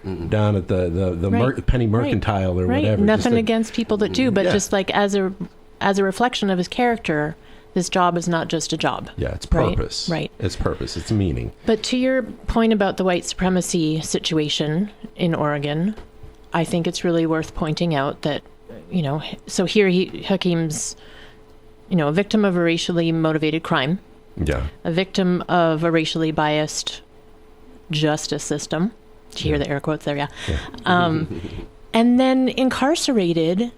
down at the Penny Mercantile or whatever. Nothing against people that do, but just like as a reflection of his character, this job is not just a job. Yeah, it's purpose. Right. It's purpose. It's meaning. But to your point about the white supremacy situation in Oregon, I think it's really worth pointing out that, you know, so here Hakiym's, you know, a victim of a racially motivated crime. Yeah. A victim of a racially biased justice system. Did you hear the air quotes there? Yeah. And then incarcerated.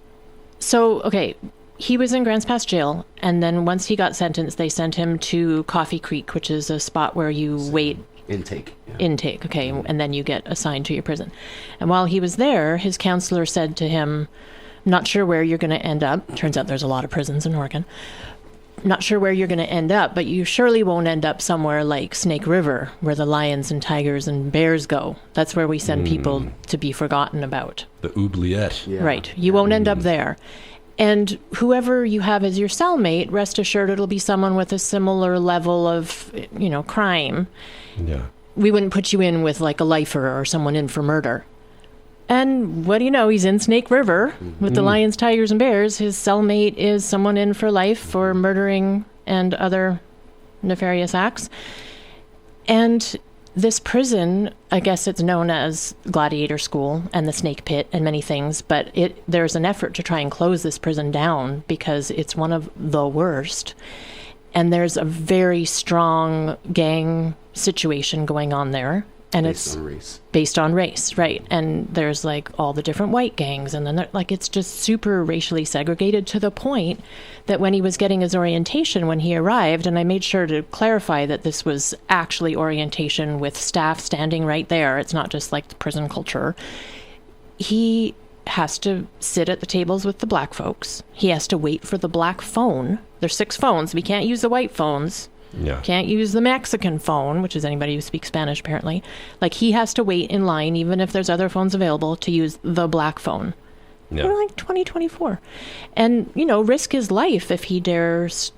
So, okay, he was in Grants Pass jail, and then once he got sentenced, they sent him to Coffee Creek, which is a spot where you wait. Intake. Okay, and then you get assigned to your prison. And while he was there, his counselor said to him, not sure where you're going to end up. Turns out there's a lot of prisons in Oregon. Not sure where you're going to end up, but you surely won't end up somewhere like Snake River, where the lions and tigers and bears go. That's where we send people to be forgotten about. The oubliette. Yeah. Right. You won't end up there. And whoever you have as your cellmate, rest assured it'll be someone with a similar level of, you know, crime. Yeah. We wouldn't put you in with like a lifer or someone in for murder. And what do you know? He's in Snake River with the lions, tigers, and bears. His cellmate is someone in for life for murdering and other nefarious acts. And this prison, I guess it's known as Gladiator School and the Snake Pit and many things, but there's an effort to try and close this prison down because it's one of the worst. And there's a very strong gang situation going on there. And based on race. Based on race, right? And there's like all the different white gangs, and then like it's just super racially segregated to the point that when he was getting his orientation when he arrived, and I made sure to clarify that this was actually orientation with staff standing right there. It's not just like the prison culture. He has to sit at the tables with the black folks. He has to wait for the black phone. There's 6 phones. We can't use the white phones. Yeah. Can't use the Mexican phone, which is anybody who speaks Spanish, apparently. Like, he has to wait in line, even if there's other phones available, to use the black phone. Yeah. We're like 2024. And, risk his life if he dares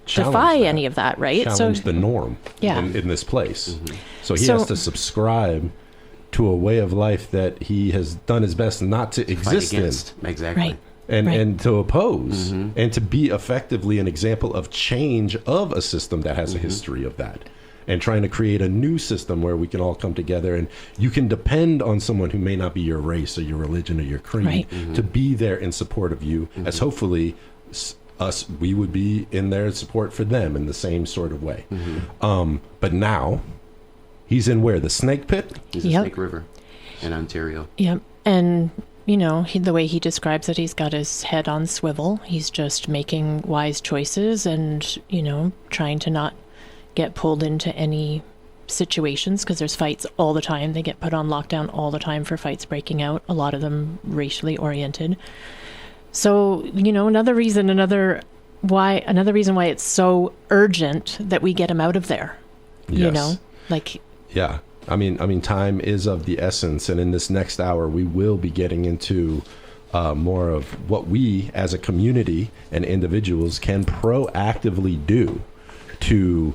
defy any of that, right? Challenge the norm in this place. Mm-hmm. So he has to subscribe to a way of life that he has done his best not to exist in. Exactly. Right. And to oppose and to be effectively an example of change of a system that has a history of that, and trying to create a new system where we can all come together, and you can depend on someone who may not be your race or your religion or your creed to be there in support of you, as hopefully we would be in their support for them in the same sort of way. But now he's in where? The Snake Pit? He's in Snake River in Ontario. Yep. And the way he describes it, he's got his head on swivel. He's just making wise choices and, trying to not get pulled into any situations, because there's fights all the time. They get put on lockdown all the time for fights breaking out, a lot of them racially oriented. So, another reason why it's so urgent that we get him out of there, Yes. Yeah. I mean, time is of the essence, and in this next hour, we will be getting into more of what we, as a community and individuals, can proactively do to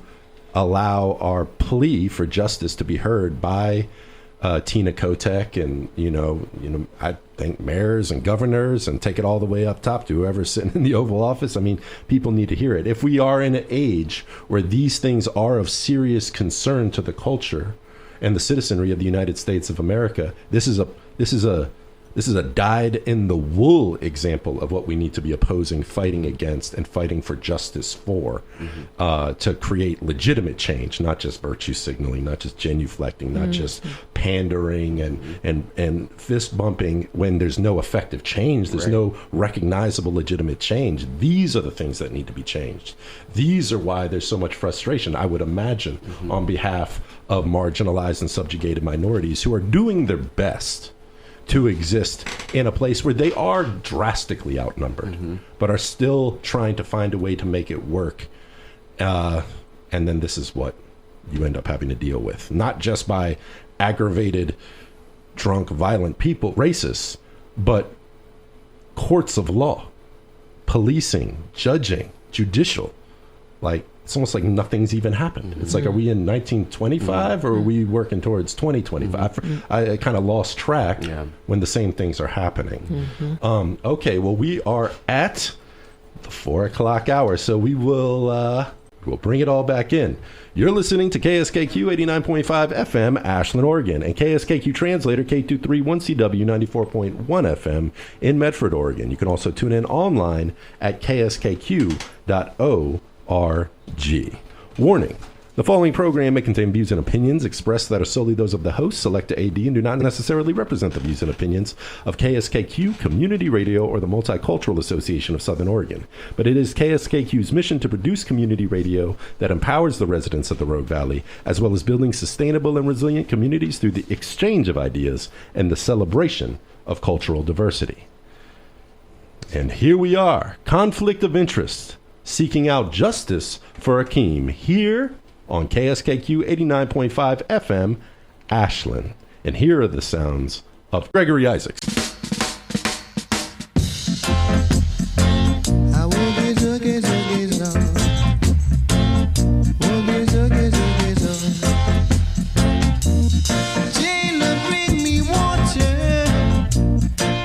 allow our plea for justice to be heard by Tina Kotek and I think mayors and governors, and take it all the way up top to whoever's sitting in the Oval Office. I mean, people need to hear it. If we are in an age where these things are of serious concern to the culture and the citizenry of the United States of America, this is a dyed-in-the-wool example of what we need to be opposing, fighting against, and fighting for justice for, to create legitimate change, not just virtue signaling, not just genuflecting, not just pandering and fist bumping when there's no effective change. There's no recognizable legitimate change. These are the things that need to be changed. These are why there's so much frustration, I would imagine, on behalf of marginalized and subjugated minorities who are doing their best to exist in a place where they are drastically outnumbered, but are still trying to find a way to make it work. And then this is what you end up having to deal with, not just by aggravated, drunk, violent people, racists, but courts of law, policing, judging, judicial. Like, it's almost like nothing's even happened. It's like, are we in 1925 or are we working towards 2025? I kind of lost track when the same things are happening. Okay, well, we are at the 4 o'clock hour, so we will we'll bring it all back in. You're listening to KSKQ 89.5 FM, Ashland, Oregon, and KSKQ Translator K231CW 94.1 FM in Medford, Oregon. You can also tune in online at kskq.org. Warning. The following program may contain views and opinions expressed that are solely those of the host, Selecta AD, and do not necessarily represent the views and opinions of KSKQ, Community Radio, or the Multicultural Association of Southern Oregon. But it is KSKQ's mission to produce community radio that empowers the residents of the Rogue Valley, as well as building sustainable and resilient communities through the exchange of ideas and the celebration of cultural diversity. And here we are, conflict of interest, seeking out justice for Hakiym, here on KSKQ 89.5 FM, Ashland. And here are the sounds of Gregory Isaacs. Jailer, bring me water.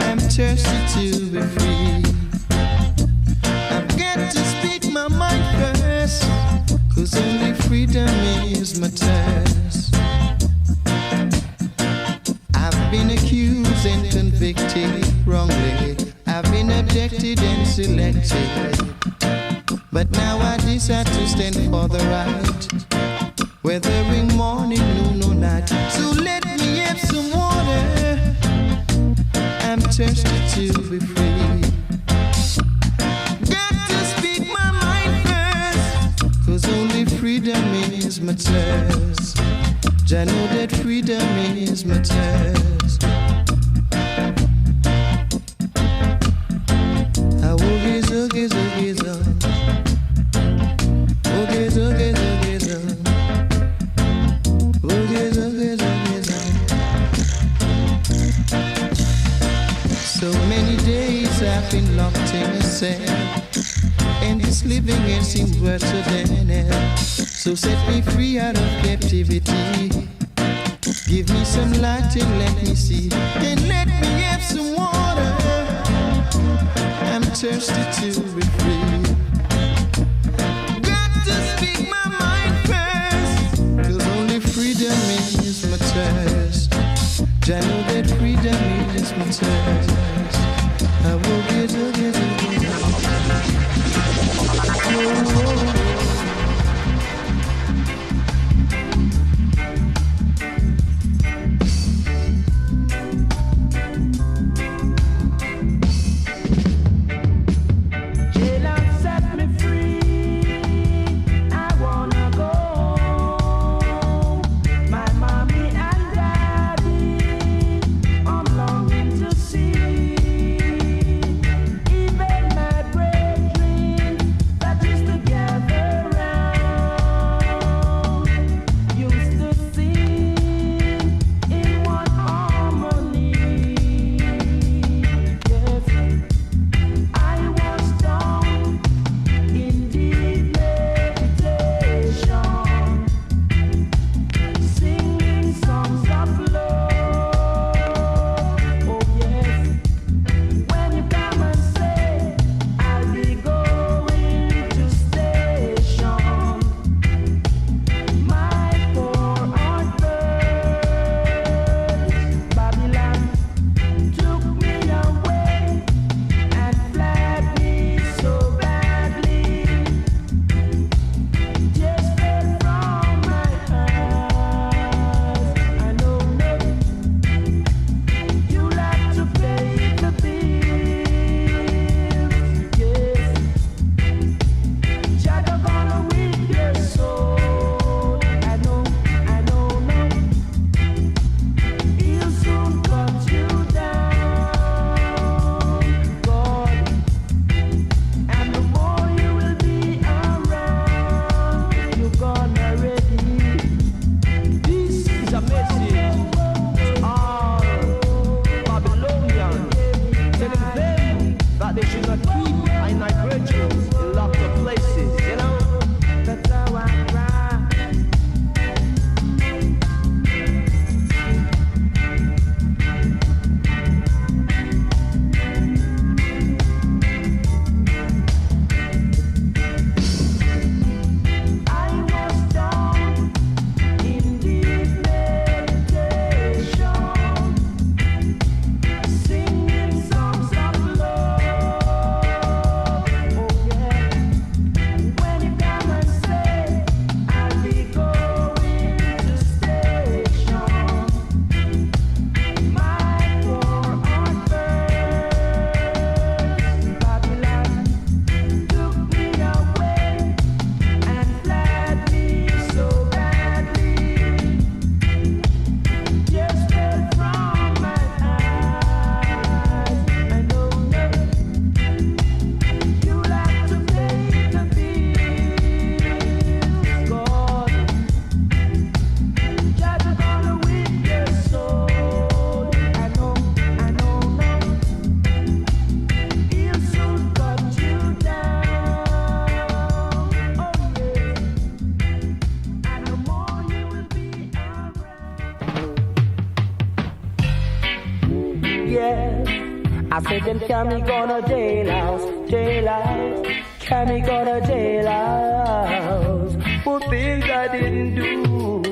I'm thirsty to be free. I've got to speak my mind first, 'cause only freedom is my test. I've been accused and convicted wrongly. I've been abducted and selected. But now I decide to stand for the right. Whether in morning, noon or night, So let me have some water. I'm thirsty to be free. Got to speak my mind first, 'cause only freedom is my test. I know that freedom is my test. I will gaze, gaze, gaze on. Oh, gaze, gaze, gaze on. Oh, gaze, gaze, gaze on. So many days I've been locked in a cell, and this living here seems worse than hell. So set me free out of captivity. Give me some light and let me see, and let me have some water. I'm thirsty to be free. Got to speak my mind first, 'cause only freedom is my test. I know that freedom is my test. I will get it. I said them carry me gonna jailhouse, jailhouse. Carry me gonna jailhouse for things I didn't do.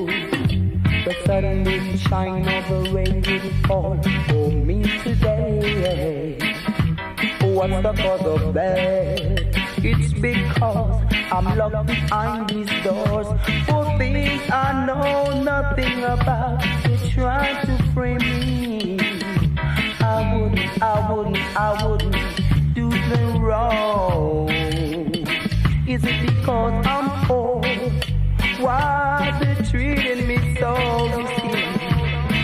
The sun didn't shine or the rain didn't fall for me today. What's the cause of that? It's because I'm locked behind these doors for things I know nothing about. They try to frame me. I wouldn't do them wrong. Is it because I'm poor? Why they treating me so? You see,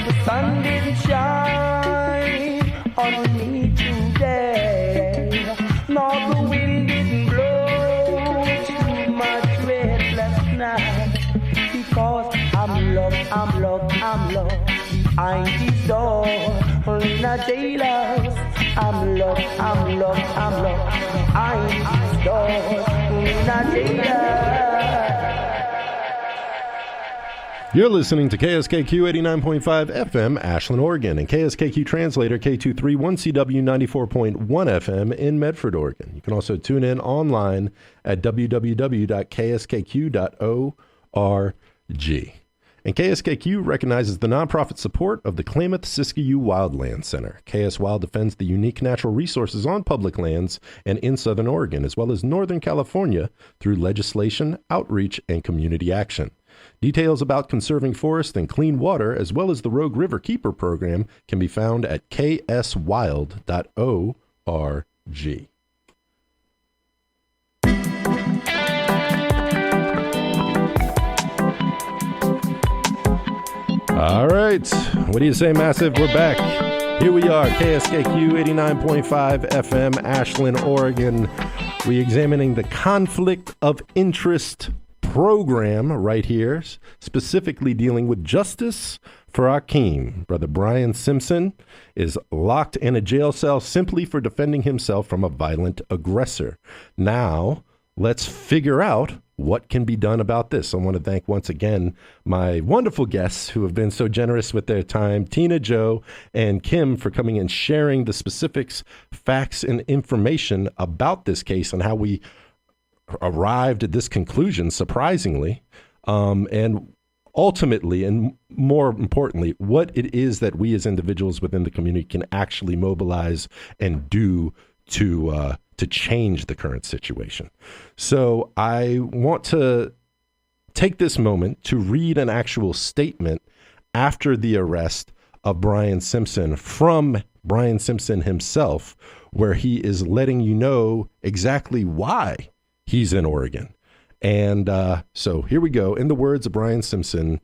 the sun didn't shine on me today, nor the wind didn't blow through my dread last night. Because I'm locked behind these doors in a jailhouse. I'm locked behind these doors in a jailhouse. You're listening to KSKQ 89.5 FM, Ashland, Oregon, and KSKQ translator K231CW 94.1 FM in Medford, Oregon. You can also tune in online at www.kskq.org. And KSKQ recognizes the nonprofit support of the Klamath-Siskiyou Wildlands Center. KS Wild defends the unique natural resources on public lands and in Southern Oregon, as well as Northern California, through legislation, outreach, and community action. Details about conserving forest and clean water, as well as the Rogue River Keeper program, can be found at kswild.org. All right. What do you say, Massive? We're back. Here we are, KSKQ 89.5 FM, Ashland, Oregon. We're examining the Conflict of Interest program right here, specifically dealing with justice for Hakiym. Brother Brian Simpson is locked in a jail cell simply for defending himself from a violent aggressor. Now, let's figure out what can be done about this. I want to thank once again my wonderful guests who have been so generous with their time, Tina, Joe, and Kim, for coming and sharing the specifics, facts, and information about this case and how we arrived at this conclusion, surprisingly, and ultimately, and more importantly, what it is that we as individuals within the community can actually mobilize and do to change the current situation. So I want to take this moment to read an actual statement after the arrest of Brian Simpson from Brian Simpson himself, where he is letting you know exactly why he's in Oregon. And so here we go. In the words of Brian Simpson,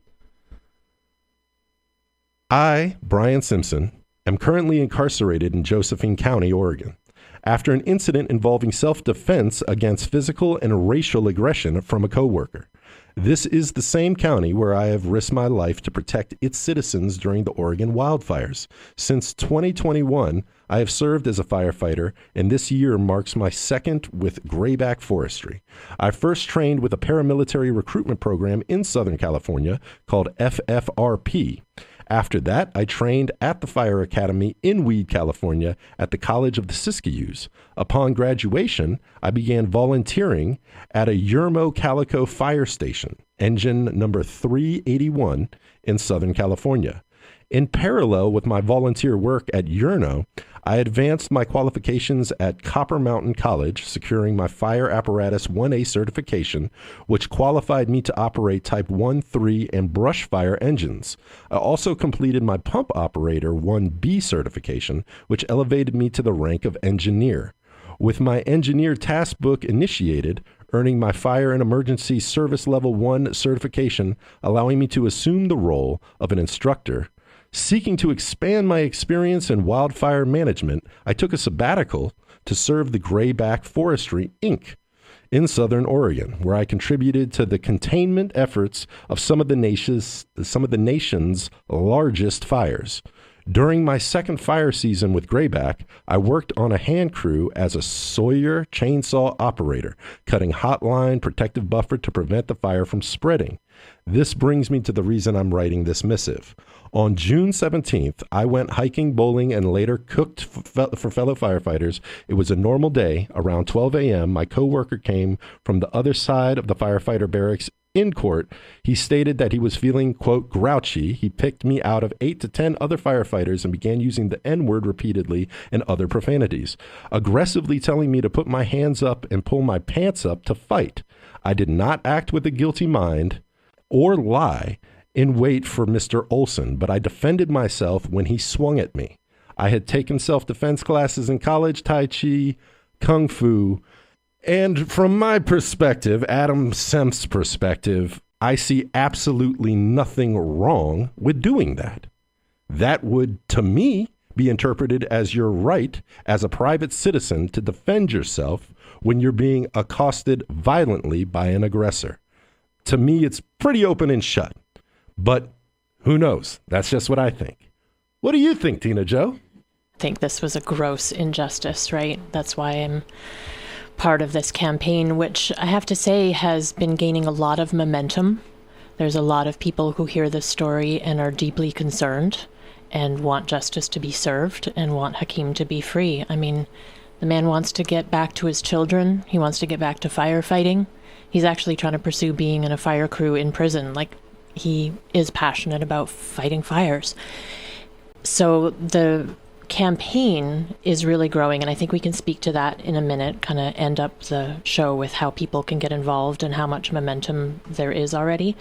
I, Brian Simpson, am currently incarcerated in Josephine County, Oregon, after an incident involving self-defense against physical and racial aggression from a coworker. This is the same county where I have risked my life to protect its citizens during the Oregon wildfires. Since 2021, I have served as a firefighter, and this year marks my second with Grayback Forestry. I first trained with a paramilitary recruitment program in Southern California called FFRP. After that, I trained at the Fire Academy in Weed, California at the College of the Siskiyous. Upon graduation, I began volunteering at a Yermo Calico fire station, engine number 381 in Southern California. In parallel with my volunteer work at Yerno, I advanced my qualifications at Copper Mountain College, securing my Fire Apparatus 1A certification, which qualified me to operate Type 1, 3, and brush fire engines. I also completed my Pump Operator 1B certification, which elevated me to the rank of engineer. With my engineer task book initiated, earning my Fire and Emergency Service Level 1 certification, allowing me to assume the role of an instructor. Seeking to expand my experience in wildfire management, I took a sabbatical to serve the Grayback Forestry, Inc. in Southern Oregon, where I contributed to the containment efforts of some of the nation's largest fires. During my second fire season with Grayback, I worked on a hand crew as a Sawyer chainsaw operator, cutting hotline protective buffer to prevent the fire from spreading. This brings me to the reason I'm writing this missive. On June 17th, I went hiking, bowling, and later cooked for fellow firefighters. It was a normal day. Around 12 a.m., my coworker came from the other side of the firefighter barracks in court, he stated that he was feeling, quote, grouchy. He picked me out of 8 to 10 other firefighters and began using the N-word repeatedly and other profanities, aggressively telling me to put my hands up and pull my pants up to fight. I did not act with a guilty mind or lie in wait for Mr. Olson, but I defended myself when he swung at me. I had taken self-defense classes in college, Tai Chi, Kung Fu, and from my perspective, Adam Semp's perspective, I see absolutely nothing wrong with doing that. That would, to me, be interpreted as your right as a private citizen to defend yourself when you're being accosted violently by an aggressor. To me, it's pretty open and shut. But who knows? That's just what I think. What do you think, Tina Jo? I think this was a gross injustice, right? That's why I'm part of this campaign, which I have to say has been gaining a lot of momentum. There's a lot of people who hear this story and are deeply concerned and want justice to be served and want Hakiym to be free. I mean, the man wants to get back to his children. He wants to get back to firefighting. He's actually trying to pursue being in a fire crew in prison. Like, he is passionate about fighting fires. So the campaign is really growing, and I think we can speak to that in a minute, kind of end up the show with how people can get involved and how much momentum there is already.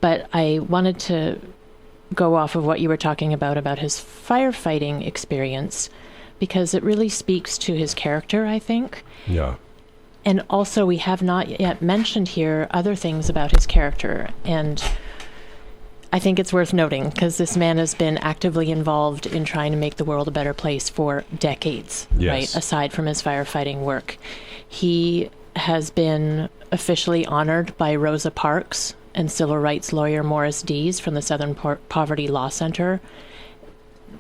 But I wanted to go off of what you were talking about his firefighting experience, because it really speaks to his character, I think. Yeah. And also, we have not yet mentioned here other things about his character, and I think it's worth noting because this man has been actively involved in trying to make the world a better place for decades, yes. Right? Aside from his firefighting work. He has been officially honored by Rosa Parks and civil rights lawyer Morris Dees from the Southern Poverty Law Center.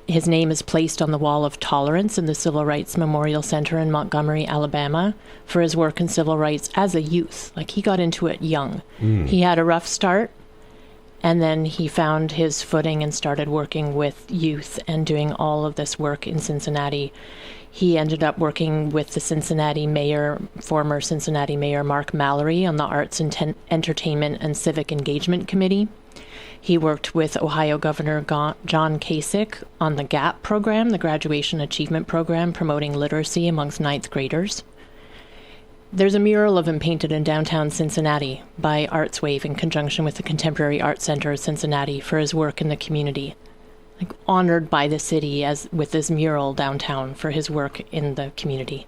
His name is placed on the Wall of Tolerance in the Civil Rights Memorial Center in Montgomery, Alabama, for his work in civil rights as a youth. Like, he got into it young. He had a rough start. And then he found his footing and started working with youth and doing all of this work in Cincinnati. He ended up working with the Cincinnati mayor, former Cincinnati Mayor Mark Mallory, on the Arts and Entertainment and Civic Engagement Committee. He worked with Ohio Governor John Kasich on the GAP program, the Graduation Achievement Program, promoting literacy amongst ninth graders. There's a mural of him painted in downtown Cincinnati by Arts Wave in conjunction with the Contemporary Art Center of Cincinnati for his work in the community. Like, honored by the city as with this mural downtown for his work in the community.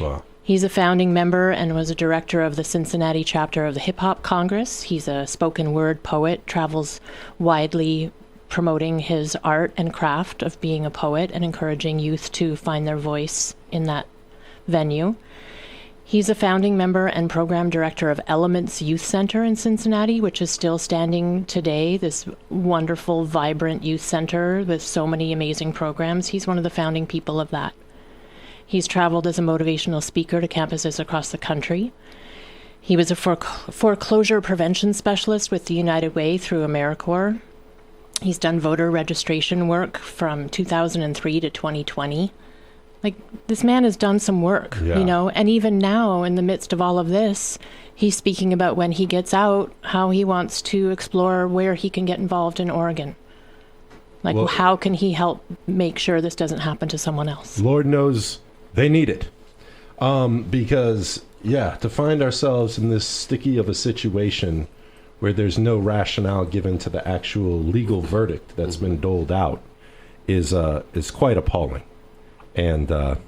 Wow. He's a founding member and was a director of the Cincinnati chapter of the Hip Hop Congress. He's a spoken word poet, travels widely promoting his art and craft of being a poet and encouraging youth to find their voice in that venue. He's a founding member and program director of Elements Youth Center in Cincinnati, which is still standing today, this wonderful, vibrant youth center with so many amazing programs. He's one of the founding people of that. He's traveled as a motivational speaker to campuses across the country. He was a foreclosure prevention specialist with the United Way through AmeriCorps. He's done voter registration work from 2003 to 2020. Like, this man has done some work, you know, and even now, in the midst of all of this, he's speaking about when he gets out, how he wants to explore where he can get involved in Oregon. Like, well, how can he help make sure this doesn't happen to someone else? Lord knows they need it. Because, to find ourselves in this sticky of a situation where there's no rationale given to the actual legal verdict that's been doled out is quite appalling. And I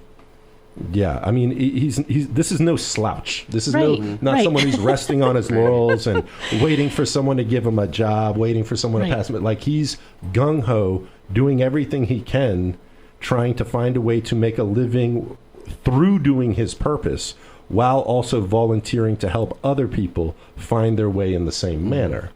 mean, he's this is no slouch. This is not someone who's resting on his laurels and waiting for someone to give him a job, waiting for someone to pass him. Like, he's gung ho, doing everything he can, trying to find a way to make a living through doing his purpose, while also volunteering to help other people find their way in the same manner.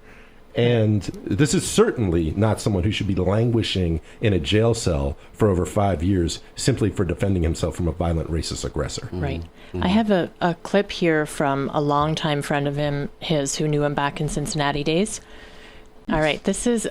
And this is certainly not someone who should be languishing in a jail cell for over 5 years simply for defending himself from a violent racist aggressor. Right. I have a clip here from a longtime friend of his who knew him back in Cincinnati days. All right.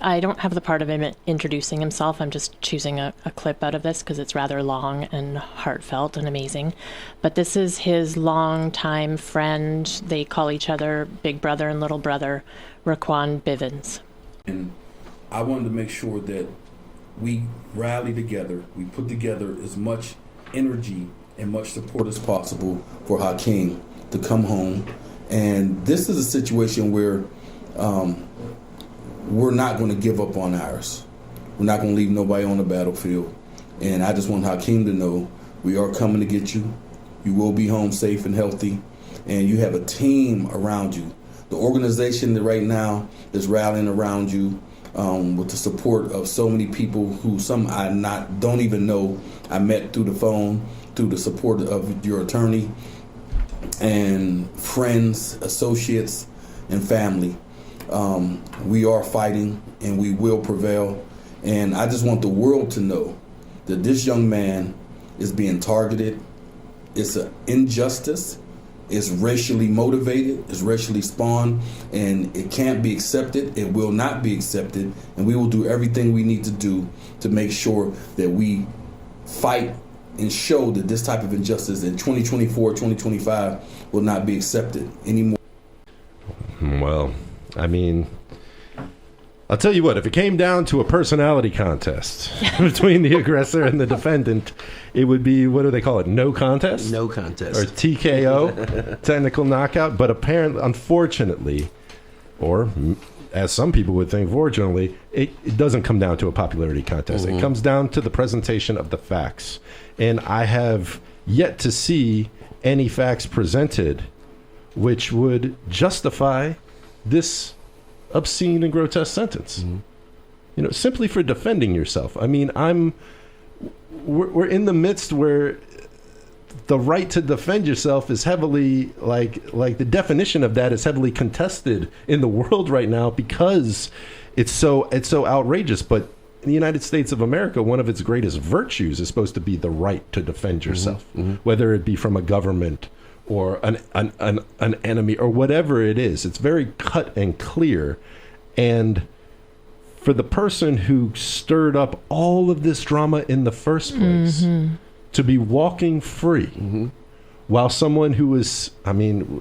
I don't have the part of him introducing himself. I'm just choosing a clip out of this because it's rather long and heartfelt and amazing. But this is his longtime friend. They call each other big brother and little brother, Raquan Bivens. And I wanted to make sure that we rally together, we put together as much energy and much support as possible for Hakiym to come home. And this is a situation where we're not going to give up on ours. We're not going to leave nobody on the battlefield. And I just want Hakiym to know we are coming to get you. You will be home safe and healthy. And you have a team around you. The organization that right now is rallying around you with the support of so many people who some I don't even know. I met through the phone, through the support of your attorney and friends, associates, and family. We are fighting and we will prevail. And I just want the world to know that this young man is being targeted. It's an injustice. It's racially motivated. It's racially spawned. And it can't be accepted. It will not be accepted. And we will do everything we need to do to make sure that we fight and show that this type of injustice in 2024, 2025 will not be accepted anymore. Well, I mean, I'll tell you what, if it came down to a personality contest between the aggressor and the defendant, it would be, what do they call it, no contest? No contest. Or TKO, technical knockout. But apparently, unfortunately, or as some people would think, fortunately, it doesn't come down to a popularity contest. It comes down to the presentation of the facts. And I have yet to see any facts presented which would justify this obscene and grotesque sentence. You know, simply for defending yourself. I mean, we're in the midst where the right to defend yourself is heavily, like the definition of that is heavily contested in the world right now because it's so outrageous. But in the United States of America, one of its greatest virtues is supposed to be the right to defend yourself, whether it be from a government or an enemy or whatever it is. It's very cut and clear. And for the person who stirred up all of this drama in the first place to be walking free while someone who is,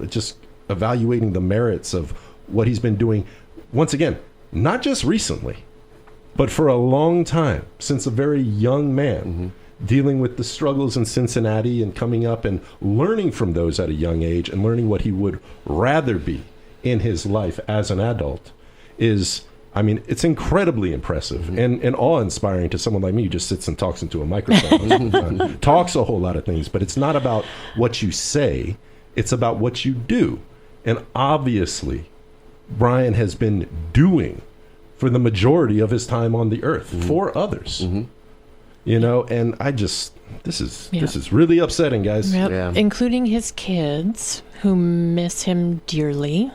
just evaluating the merits of what he's been doing, once again, not just recently, but for a long time, since a very young man, dealing with the struggles in Cincinnati and coming up and learning from those at a young age and learning what he would rather be in his life as an adult is, it's incredibly impressive and awe-inspiring to someone like me who just sits and talks into a microphone, talks a whole lot of things, but it's not about what you say, it's about what you do. And obviously, Brian has been doing for the majority of his time on the earth for others. You know, and this is really upsetting, guys. Yep. Yeah. Including his kids who miss him dearly.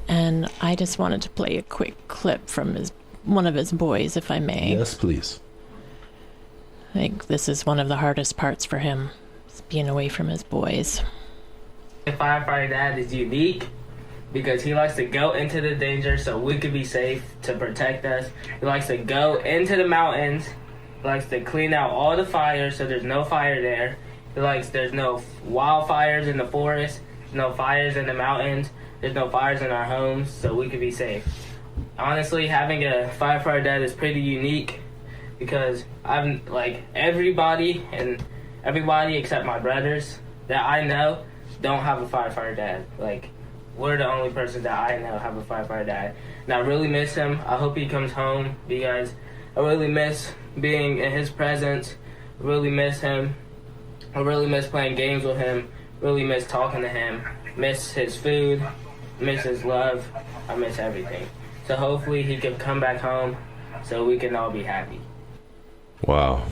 And I just wanted to play a quick clip from one of his boys, if I may. Yes, please. I think this is one of the hardest parts for him, is being away from his boys. The firefighter dad is unique because he likes to go into the danger so we could be safe to protect us. He likes to go into the mountains. He likes to clean out all the fires so there's no fire there. There's no wildfires in the forest, no fires in the mountains, there's no fires in our homes so we could be safe. Honestly, having a firefighter dad is pretty unique because everybody except my brothers that I know don't have a firefighter dad. We're the only person that I know have a firefighter dad. And I really miss him. I hope he comes home because I really miss being in his presence. I really miss him. I really miss playing games with him. Really miss talking to him. Miss his food. Miss his love. I miss everything. So hopefully he can come back home so we can all be happy. Wow.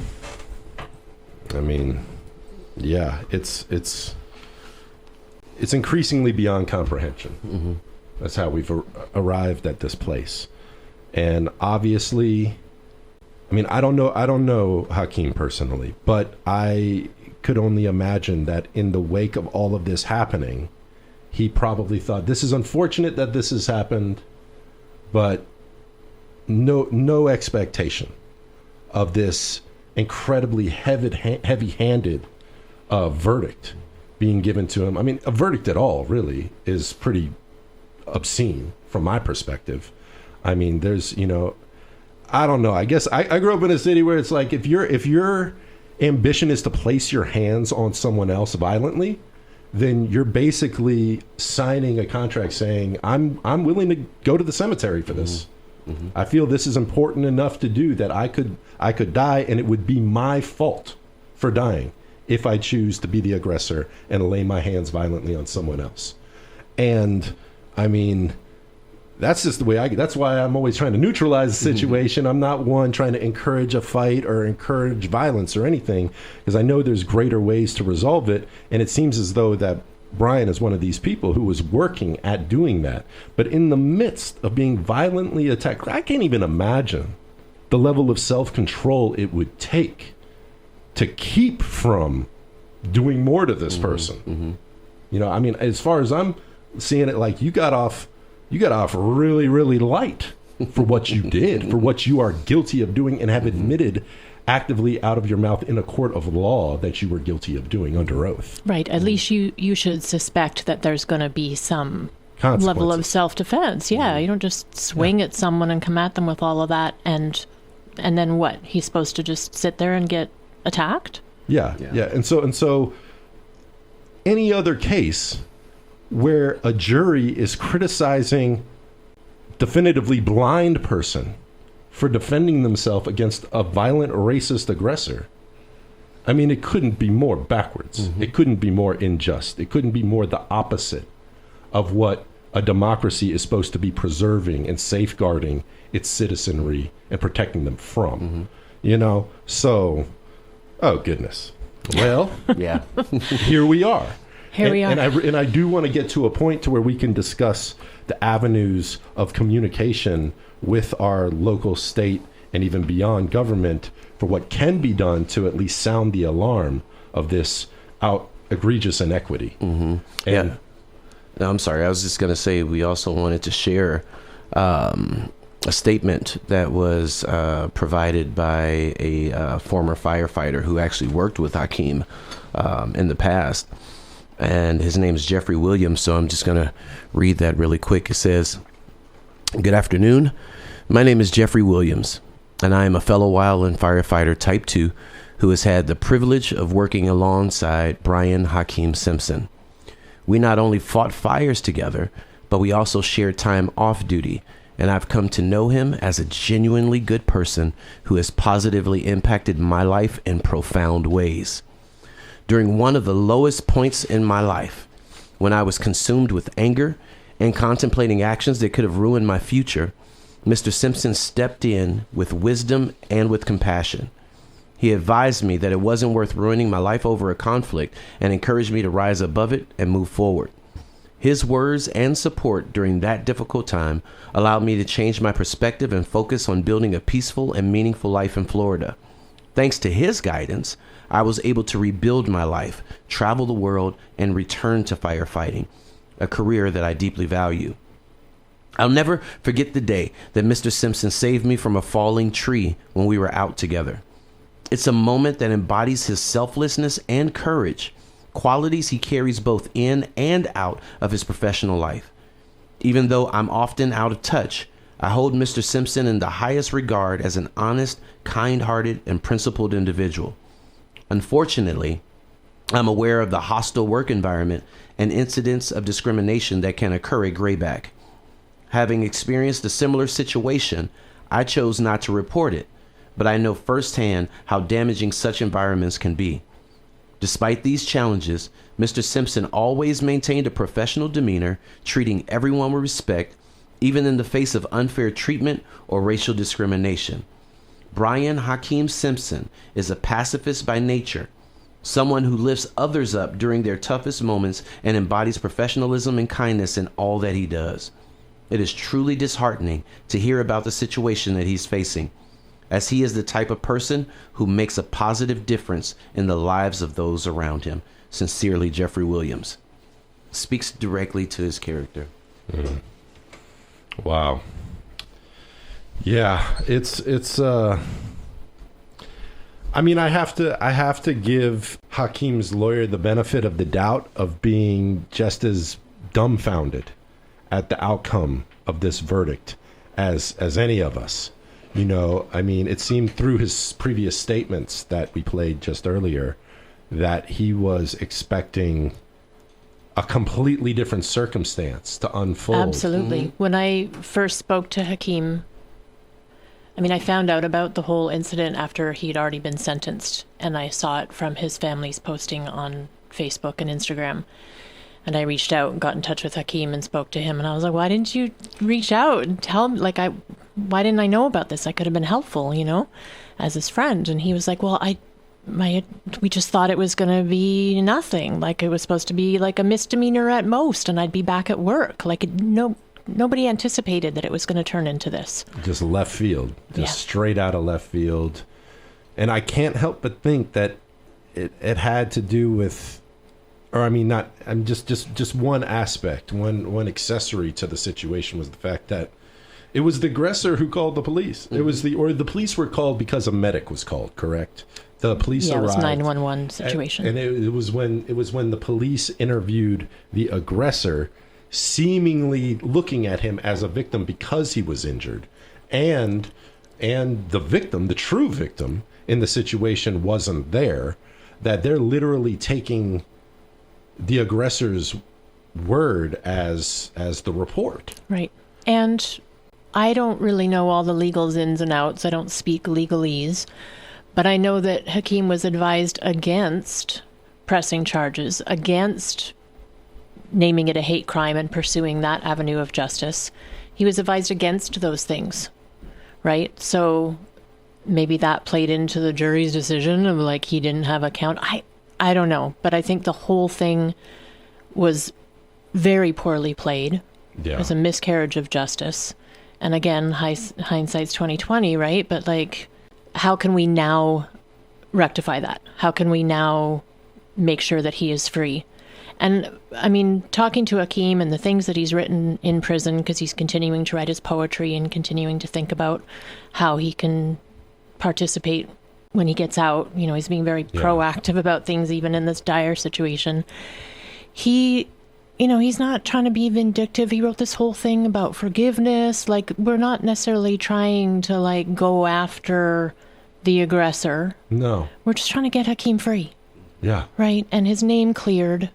Yeah, it's increasingly beyond comprehension. That's how we've arrived at this place. And obviously, I don't know Hakiym personally, but I could only imagine that in the wake of all of this happening, he probably thought, this is unfortunate that this has happened, but no expectation of this incredibly heavy-handed verdict being given to him. I mean, a verdict at all really is pretty obscene from my perspective. I mean, there's, I don't know. I guess I grew up in a city where it's like if your ambition is to place your hands on someone else violently, then you're basically signing a contract saying, I'm willing to go to the cemetery for this. Mm-hmm. I feel this is important enough to do that I could die, and it would be my fault for dying if I choose to be the aggressor and lay my hands violently on someone else. And I mean, that's just the way that's why I'm always trying to neutralize the situation. I'm not one trying to encourage a fight or encourage violence or anything, because I know there's greater ways to resolve it. And it seems as though that Brian is one of these people who was working at doing that. But in the midst of being violently attacked, I can't even imagine the level of self-control it would take to keep from doing more to this person. Mm-hmm. I mean, as far as I'm seeing it, like you got off really, really light for what you did, for what you are guilty of doing and have admitted actively out of your mouth in a court of law that you were guilty of doing under oath. Right. At least you should suspect that there's going to be some level of self-defense. Yeah. You don't just swing at someone and come at them with all of that. And then what? He's supposed to just sit there and get attacked? Yeah. And so any other case where a jury is criticizing definitively blind person for defending themselves against a violent racist aggressor, I mean, it couldn't be more backwards. Mm-hmm. It couldn't be more unjust. It couldn't be more the opposite of what a democracy is supposed to be preserving and safeguarding its citizenry and protecting them from. Mm-hmm. So, oh goodness. Well, yeah. Here we are. And I do want to get to a point to where we can discuss the avenues of communication with our local, state, and even beyond government for what can be done to at least sound the alarm of this egregious inequity. Mm-hmm. No, I'm sorry. I was just going to say we also wanted to share a statement that was provided by a former firefighter who actually worked with Hakiym in the past. And his name is Jeffrey Williams, so I'm just going to read that really quick. It says, "Good afternoon. My name is Jeffrey Williams, and I am a fellow wildland firefighter Type 2 who has had the privilege of working alongside Brian Hakiym Simpson. We not only fought fires together, but we also shared time off duty, and I've come to know him as a genuinely good person who has positively impacted my life in profound ways. During one of the lowest points in my life, when I was consumed with anger and contemplating actions that could have ruined my future, Mr. Simpson stepped in with wisdom and with compassion. He advised me that it wasn't worth ruining my life over a conflict and encouraged me to rise above it and move forward. His words and support during that difficult time allowed me to change my perspective and focus on building a peaceful and meaningful life in Florida. Thanks to his guidance, I was able to rebuild my life, travel the world, and return to firefighting, a career that I deeply value. I'll never forget the day that Mr. Simpson saved me from a falling tree when we were out together. It's a moment that embodies his selflessness and courage, qualities he carries both in and out of his professional life. Even though I'm often out of touch, I hold Mr. Simpson in the highest regard as an honest, kind-hearted, and principled individual. Unfortunately, I'm aware of the hostile work environment and incidents of discrimination that can occur at Grayback. Having experienced a similar situation, I chose not to report it, but I know firsthand how damaging such environments can be. Despite these challenges, Mr. Simpson always maintained a professional demeanor, treating everyone with respect, even in the face of unfair treatment or racial discrimination. Brian Hakiym Simpson is a pacifist by nature, someone who lifts others up during their toughest moments and embodies professionalism and kindness in all that he does. It is truly disheartening to hear about the situation that he's facing, as he is the type of person who makes a positive difference in the lives of those around him. Sincerely, Jeffrey Williams." Speaks directly to his character. Wow. Yeah, it's I mean, I have to give Hakiym's lawyer the benefit of the doubt of being just as dumbfounded at the outcome of this verdict as any of us. You know, I mean, it seemed through his previous statements that we played just earlier that he was expecting a completely different circumstance to unfold. Absolutely. When I first spoke to Hakiym, I mean, I found out about the whole incident after he'd already been sentenced, and I saw it from his family's posting on Facebook and Instagram. And I reached out and got in touch with Hakiym and spoke to him, and I was like, why didn't you reach out and tell him, like, why didn't I know about this? I could have been helpful, you know, as his friend. And he was like, well, we just thought it was going to be nothing. Like, it was supposed to be like a misdemeanor at most, and I'd be back at work. Like, nobody anticipated that it was going to turn into this. Just left field, straight out of left field. And I can't help but think that it had to do with, or I mean, not, I'm just one aspect, one accessory to the situation was the fact that it was the aggressor who called the police. Mm-hmm. It was the police were called because a medic was called, correct? The police arrived. Yeah, it was 911 situation. And it was when the police interviewed the aggressor, seemingly looking at him as a victim because he was injured, and the victim, the true victim in the situation, wasn't there, that they're literally taking the aggressor's word as the report. Right. And I don't really know all the legal ins and outs. I don't speak legalese, but I know that Hakiym was advised against pressing charges, against naming it a hate crime and pursuing that avenue of justice. He was advised against those things, right? So maybe that played into the jury's decision of, like, he didn't have a count. I don't know, but I think the whole thing was very poorly played. Yeah. It was a miscarriage of justice. And again, hindsight's 20/20, right? But, like, how can we now rectify that? How can we now make sure that he is free? And I mean, talking to Hakiym and the things that he's written in prison, because he's continuing to write his poetry and continuing to think about how he can participate when he gets out. You know, he's being very proactive about things, even in this dire situation. He's not trying to be vindictive. He wrote this whole thing about forgiveness. Like, we're not necessarily trying to, like, go after the aggressor. No. We're just trying to get Hakiym free. Yeah. Right? And his name cleared.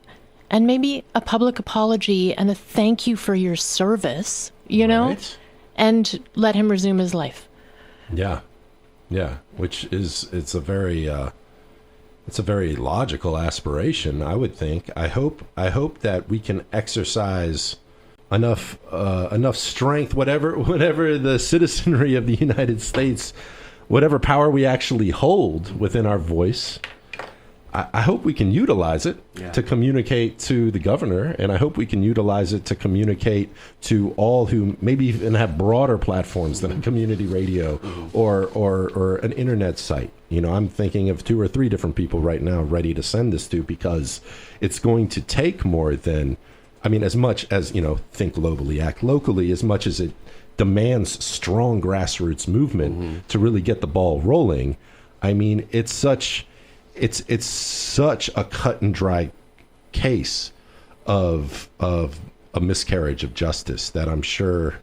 And maybe a public apology and a thank you for your service, you know? And let him resume his life. Yeah. Yeah. Which is, it's a very logical aspiration, I would think. I hope that we can exercise enough strength, whatever the citizenry of the United States, whatever power we actually hold within our voice. I hope we can utilize it to communicate to the governor, and I hope we can utilize it to communicate to all who maybe even have broader platforms than a community radio or an internet site. You know, I'm thinking of 2 or 3 different people right now ready to send this to, because it's going to take more than, I mean, as much as, you know, think globally, act locally, as much as it demands strong grassroots movement to really get the ball rolling. I mean, it's such a cut and dry case of a miscarriage of justice that I'm sure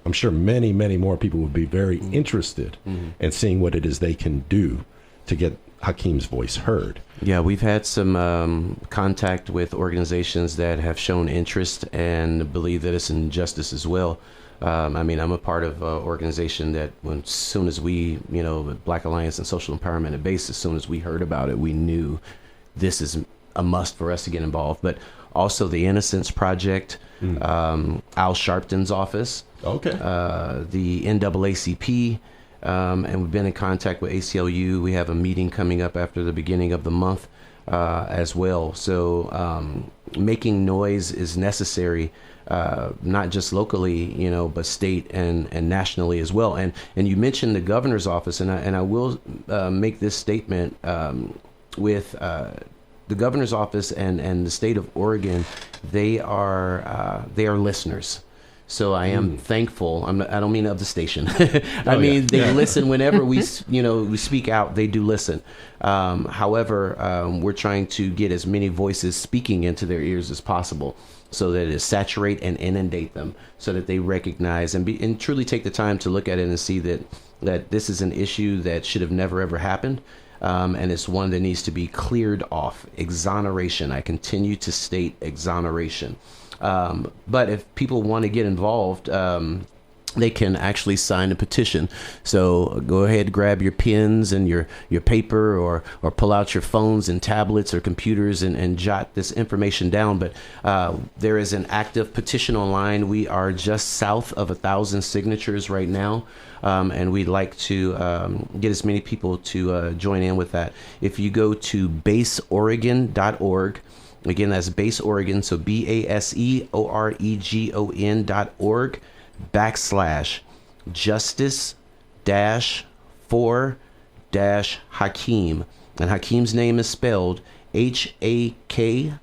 many more people would be very interested in seeing what it is they can do to get Hakiym's voice heard. Yeah, we've had some contact with organizations that have shown interest and believe that it's an injustice as well. I mean, I'm a part of an organization that as soon as we, you know, Black Alliance and Social Empowerment at Base, as soon as we heard about it, we knew this is a must for us to get involved. But also the Innocence Project, Al Sharpton's office, the NAACP, and we've been in contact with ACLU. We have a meeting coming up after the beginning of the month as well. So making noise is necessary. Not just locally, you know, but state and nationally as well. And you mentioned the governor's office, and I will make this statement with the governor's office and the state of Oregon. They are listeners. So I am thankful. I don't mean of the station. I mean, they listen whenever we speak out. They do listen. However, we're trying to get as many voices speaking into their ears as possible, so that it saturate and inundate them, so that they recognize and truly take the time to look at it and see that this is an issue that should have never ever happened. And it's one that needs to be cleared off. Exoneration. I continue to state exoneration. But if people want to get involved, they can actually sign a petition. So go ahead, grab your pens and your paper, or pull out your phones and tablets or computers and jot this information down. But there is an active petition online. We are just south of 1,000 signatures right now. And we'd like to get as many people to join in with that. If you go to baseoregon.org, again, that's Base Oregon, so BASEOREGON.org /justice-for-Hakiym. And Hakiym's name is spelled HAKIYM.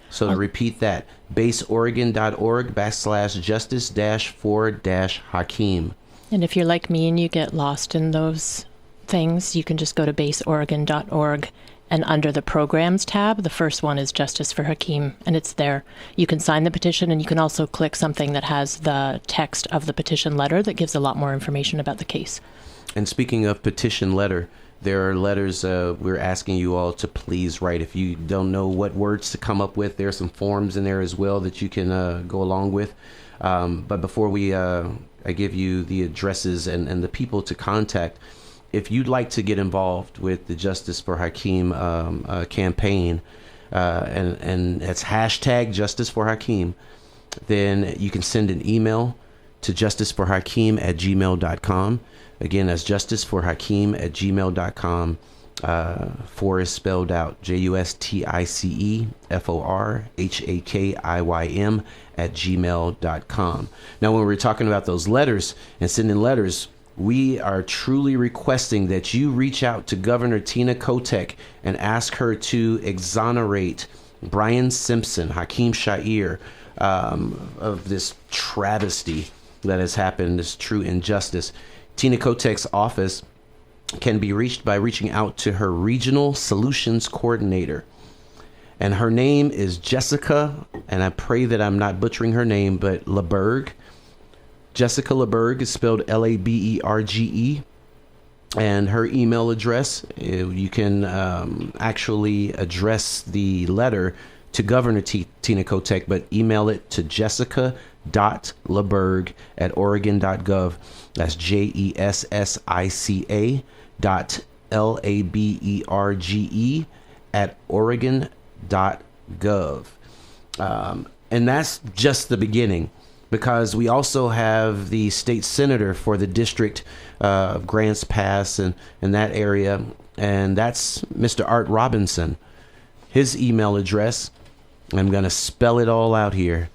So to repeat that, baseoregon.org /justice-for-Hakiym. And if you're like me and you get lost in those things, you can just go to baseoregon.org, and under the programs tab, the first one is Justice for Hakiym, and it's there. You can sign the petition, and you can also click something that has the text of the petition letter that gives a lot more information about the case. And speaking of petition letter, there are letters we're asking you all to please write. If you don't know what words to come up with, there are some forms in there as well that you can go along with. But before I give you the addresses and the people to contact, if you'd like to get involved with the Justice for Hakiym campaign, and it's hashtag Justice for Hakiym, then you can send an email to justiceforhakiym@gmail.com. Again, that's justiceforhakiym@gmail.com. For is spelled out JUSTICEFORHAKIYM@gmail.com. Now, when we're talking about those letters and sending letters, we are truly requesting that you reach out to Governor Tina Kotek and ask her to exonerate Brian Simpson, Hakiym Sha'ir, of this travesty that has happened, this true injustice. Tina Kotek's office can be reached by reaching out to her Regional Solutions Coordinator. And her name is Jessica, and I pray that I'm not butchering her name, but LeBerge. Jessica LeBerge is spelled LABERGE. And her email address, you can actually address the letter to Governor Tina Kotek, but email it to jessica.leberge@oregon.gov. That's JESSICA.LABERGE@oregon.gov. And that's just the beginning, because we also have the state senator for the district of Grants Pass and that area, and that's Mr. Art Robinson. His email address, I'm going to spell it all out here.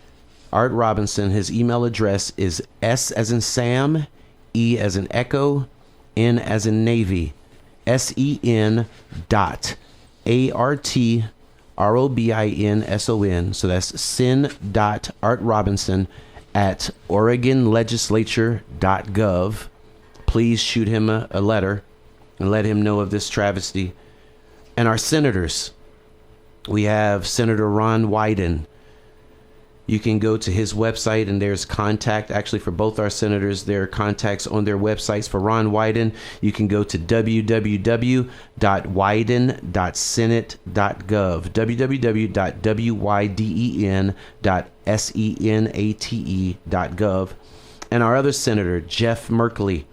Art Robinson, his email address is S as in Sam, E as in Echo, N as in Navy, SEN.ARTROBINSON. So that's sin.artrobinson@oregonlegislature.gov. Please shoot him a letter and let him know of this travesty. And our senators, we have Senator Ron Wyden. You can go to his website, and there's contact. Actually, for both our senators, there are contacts on their websites. For Ron Wyden, you can go to www.wyden.senate.gov, www.wyden.senate.gov. And our other senator, Jeff Merkley.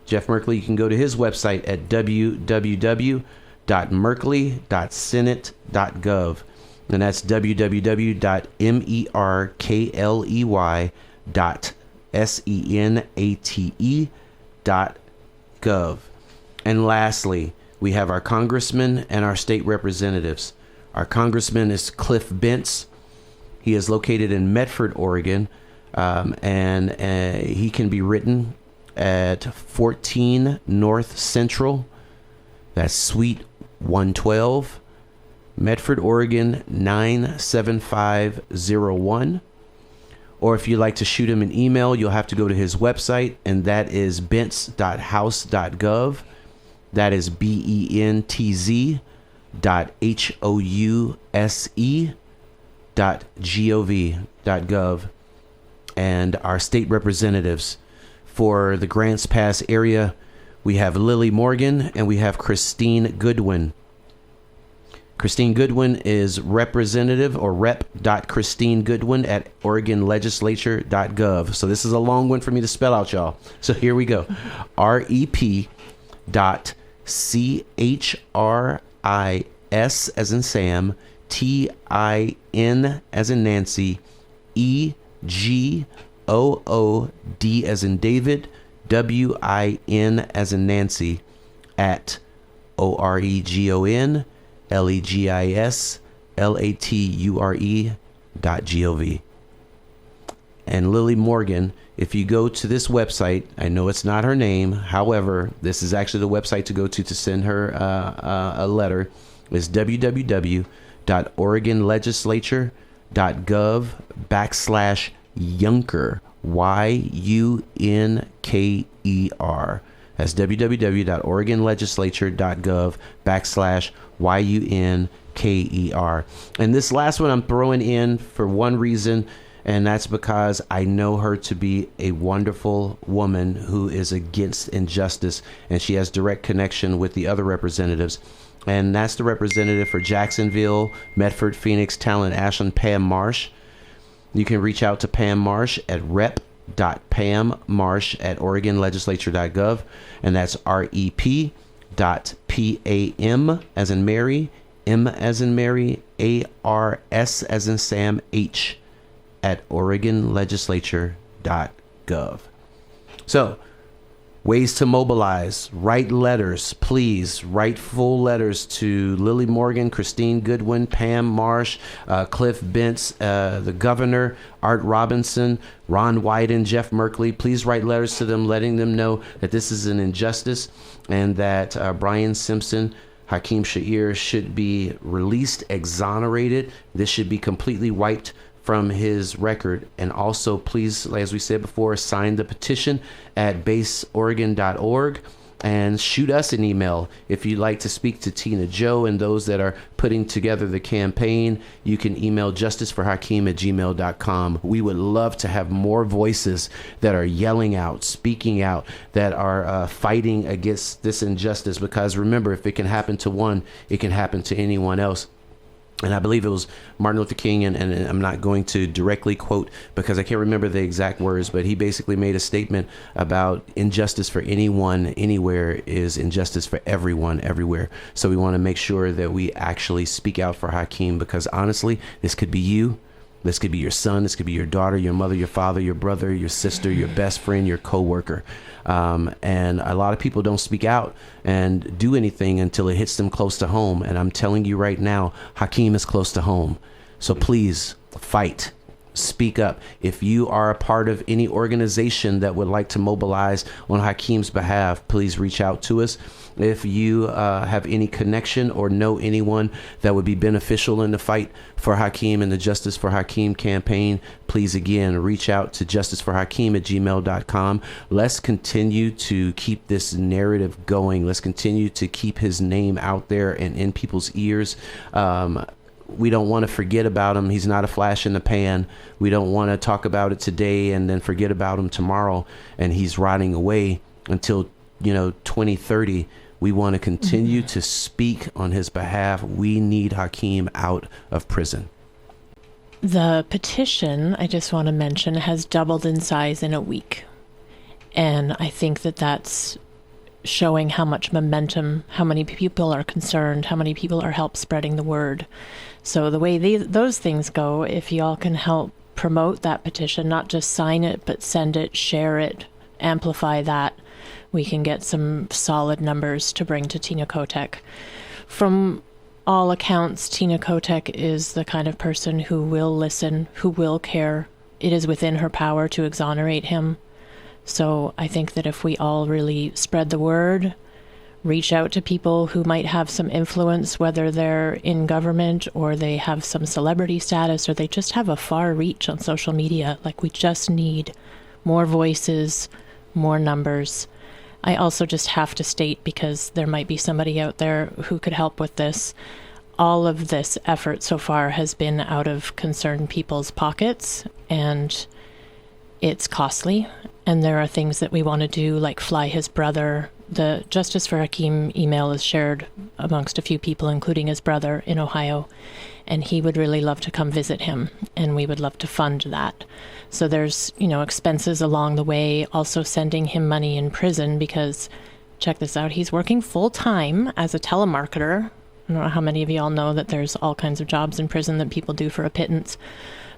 Jeff Merkley, you can go to his website at www.merkley.senate.gov. And that's www.merkley.senate.gov. And lastly, we have our congressmen and our state representatives. Our congressman is Cliff Bentz. He is located in Medford, Oregon, and he can be written at 14 North Central. That's Suite 112. Medford, Oregon 97501. Or if you'd like to shoot him an email, you'll have to go to his website, and that is bentz.house.gov. That is BENTZ.HOUSE.gov. And our state representatives for the Grants Pass area, we have Lily Morgan and we have Christine Goodwin. Christine Goodwin is representative or rep.christinegoodwin at oregonlegislature.gov. So this is a long one for me to spell out, y'all. So here we go. rep.chris as in Sam, tin as in Nancy, egood as in David, win as in Nancy, at oregonlegislature.gov. And Lily Morgan, if you go to this website, I know it's not her name, however, this is actually the website to go to send her a letter. It's www.oregonlegislature.gov/Yunker, YUNKER. That's www.oregonlegislature.gov/YUNKER. And this last one I'm throwing in for one reason, and that's because I know her to be a wonderful woman who is against injustice, and she has direct connection with the other representatives. And that's the representative for Jacksonville, Medford, Phoenix, Talent, Ashland, Pam Marsh. You can reach out to Pam Marsh at rep.pammarsh@oregonlegislature.gov, and that's rep.pam as in Mary, M as in Mary, ARS as in Sam, H at oregonlegislature.gov. So, ways to mobilize. Write letters, please. Write full letters to Lily Morgan, Christine Goodwin, Pam Marsh, Cliff Bentz, the governor, Art Robinson, Ron Wyden, Jeff Merkley. Please write letters to them, letting them know that this is an injustice and that Brian Simpson, Hakiym Sha'ir should be released, exonerated. This should be completely wiped from his record. And also, please, as we said before, sign the petition at baseoregon.org and shoot us an email. If you'd like to speak to Tina Joe and those that are putting together the campaign, you can email justiceforhakiym@gmail.com. We would love to have more voices that are yelling out, speaking out, that are fighting against this injustice, because remember, if it can happen to one, it can happen to anyone else. And I believe it was Martin Luther King, and I'm not going to directly quote because I can't remember the exact words, but he basically made a statement about injustice for anyone, anywhere is injustice for everyone, everywhere. So we want to make sure that we actually speak out for Hakiym, because honestly, this could be you. This could be your son. This could be your daughter, your mother, your father, your brother, your sister, your best friend, your coworker. And a lot of people don't speak out and do anything until it hits them close to home. And I'm telling you right now, Hakiym is close to home. So please fight. Speak up. If you are a part of any organization that would like to mobilize on Hakiym's behalf, please reach out to us. If you have any connection or know anyone that would be beneficial in the fight for Hakiym and the Justice for Hakiym campaign, please again reach out to justiceforhakiym@gmail.com. Let's continue to keep this narrative going. Let's continue to keep his name out there and in people's ears. We don't want to forget about him. He's not a flash in the pan. We don't want to talk about it today and then forget about him tomorrow and he's rotting away until 2030. We want to continue to speak on his behalf. We need Hakiym out of prison. The petition, I just want to mention, has doubled in size in a week. And I think that that's showing how much momentum, how many people are concerned, how many people are help spreading the word. So the way those things go, if y'all can help promote that petition, not just sign it, but send it, share it, amplify that, we can get some solid numbers to bring to Tina Kotek. From all accounts, Tina Kotek is the kind of person who will listen, who will care. It is within her power to exonerate him. So I think that if we all really spread the word, reach out to people who might have some influence, whether they're in government or they have some celebrity status or they just have a far reach on social media. Like, we just need more voices, more numbers. I also just have to state, because there might be somebody out there who could help with this, all of this effort so far has been out of concerned people's pockets, and it's costly. And there are things that we want to do, like fly his brother. The Justice for Hakiym email is shared amongst a few people, including his brother in Ohio, and he would really love to come visit him, and we would love to fund that. So there's, expenses along the way, also sending him money in prison, because, check this out, he's working full-time as a telemarketer. I don't know how many of y'all know that there's all kinds of jobs in prison that people do for a pittance.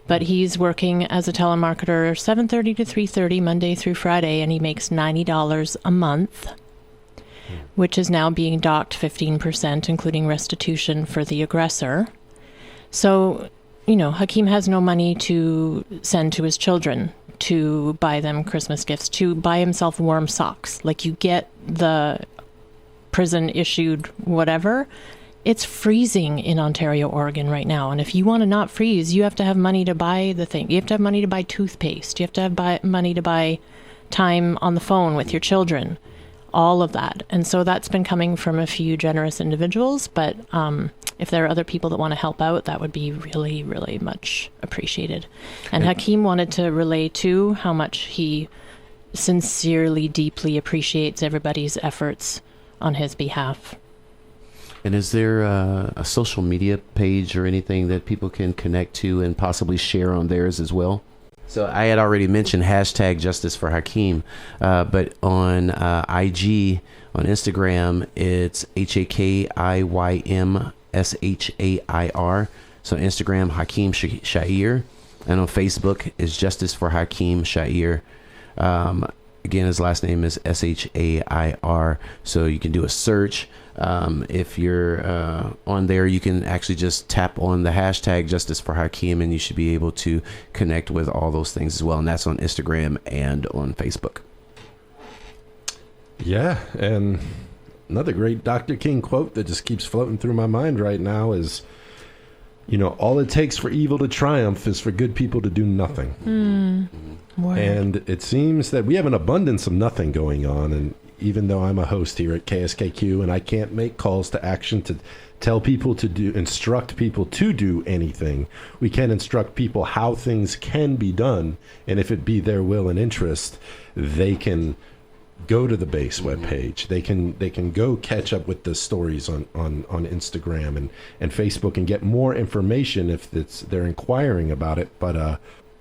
But he's working as a telemarketer 7:30 to 3:30, Monday through Friday, and he makes $90 a month, which is now being docked 15%, including restitution for the aggressor. So, Hakiym has no money to send to his children, to buy them Christmas gifts, to buy himself warm socks. Like, you get the prison-issued whatever. It's freezing in Ontario, Oregon right now. And if you want to not freeze, you have to have money to buy the thing. You have to have money to buy toothpaste. You have to have money to buy time on the phone with your children. All of that. And so that's been coming from a few generous individuals. But if there are other people that want to help out, that would be really, really much appreciated. And Hakiym wanted to relay, too, how much he sincerely, deeply appreciates everybody's efforts on his behalf. And is there a social media page or anything that people can connect to and possibly share on theirs as well? So I had already mentioned hashtag Justice for Hakiym, but on IG, on Instagram, it's HAKIYM_SHAIR. So Instagram, Hakiym Sha'ir. And on Facebook is Justice for Hakiym Sha'ir. Again, his last name is SHAIR. So you can do a search. If you're on there, you can actually just tap on the hashtag Justice for Hakiym, and you should be able to connect with all those things as well. And that's on Instagram and on Facebook. Yeah, and another great Dr. King quote that just keeps floating through my mind right now is, all it takes for evil to triumph is for good people to do nothing. And it seems that we have an abundance of nothing going on, and even though I'm a host here at KSKQ and I can't make calls to action to tell people to instruct people to do anything, we can instruct people how things can be done. And if it be their will and interest, they can go to the base webpage. They can go catch up with the stories on Instagram and Facebook and get more information if they're inquiring about it. But,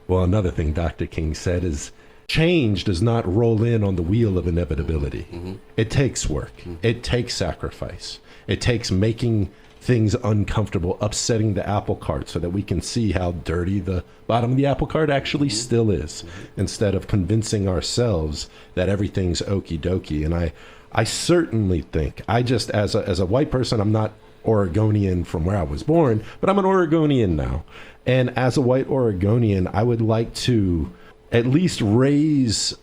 another thing Dr. King said is, change does not roll in on the wheel of inevitability. It takes work. It takes sacrifice. It takes making things uncomfortable, upsetting the apple cart so that we can see how dirty the bottom of the apple cart actually still is, instead of convincing ourselves that everything's okie dokie. And I certainly think, as a white person, I'm not Oregonian from where I was born, but I'm an Oregonian now. And as a white Oregonian, I would like to at least raise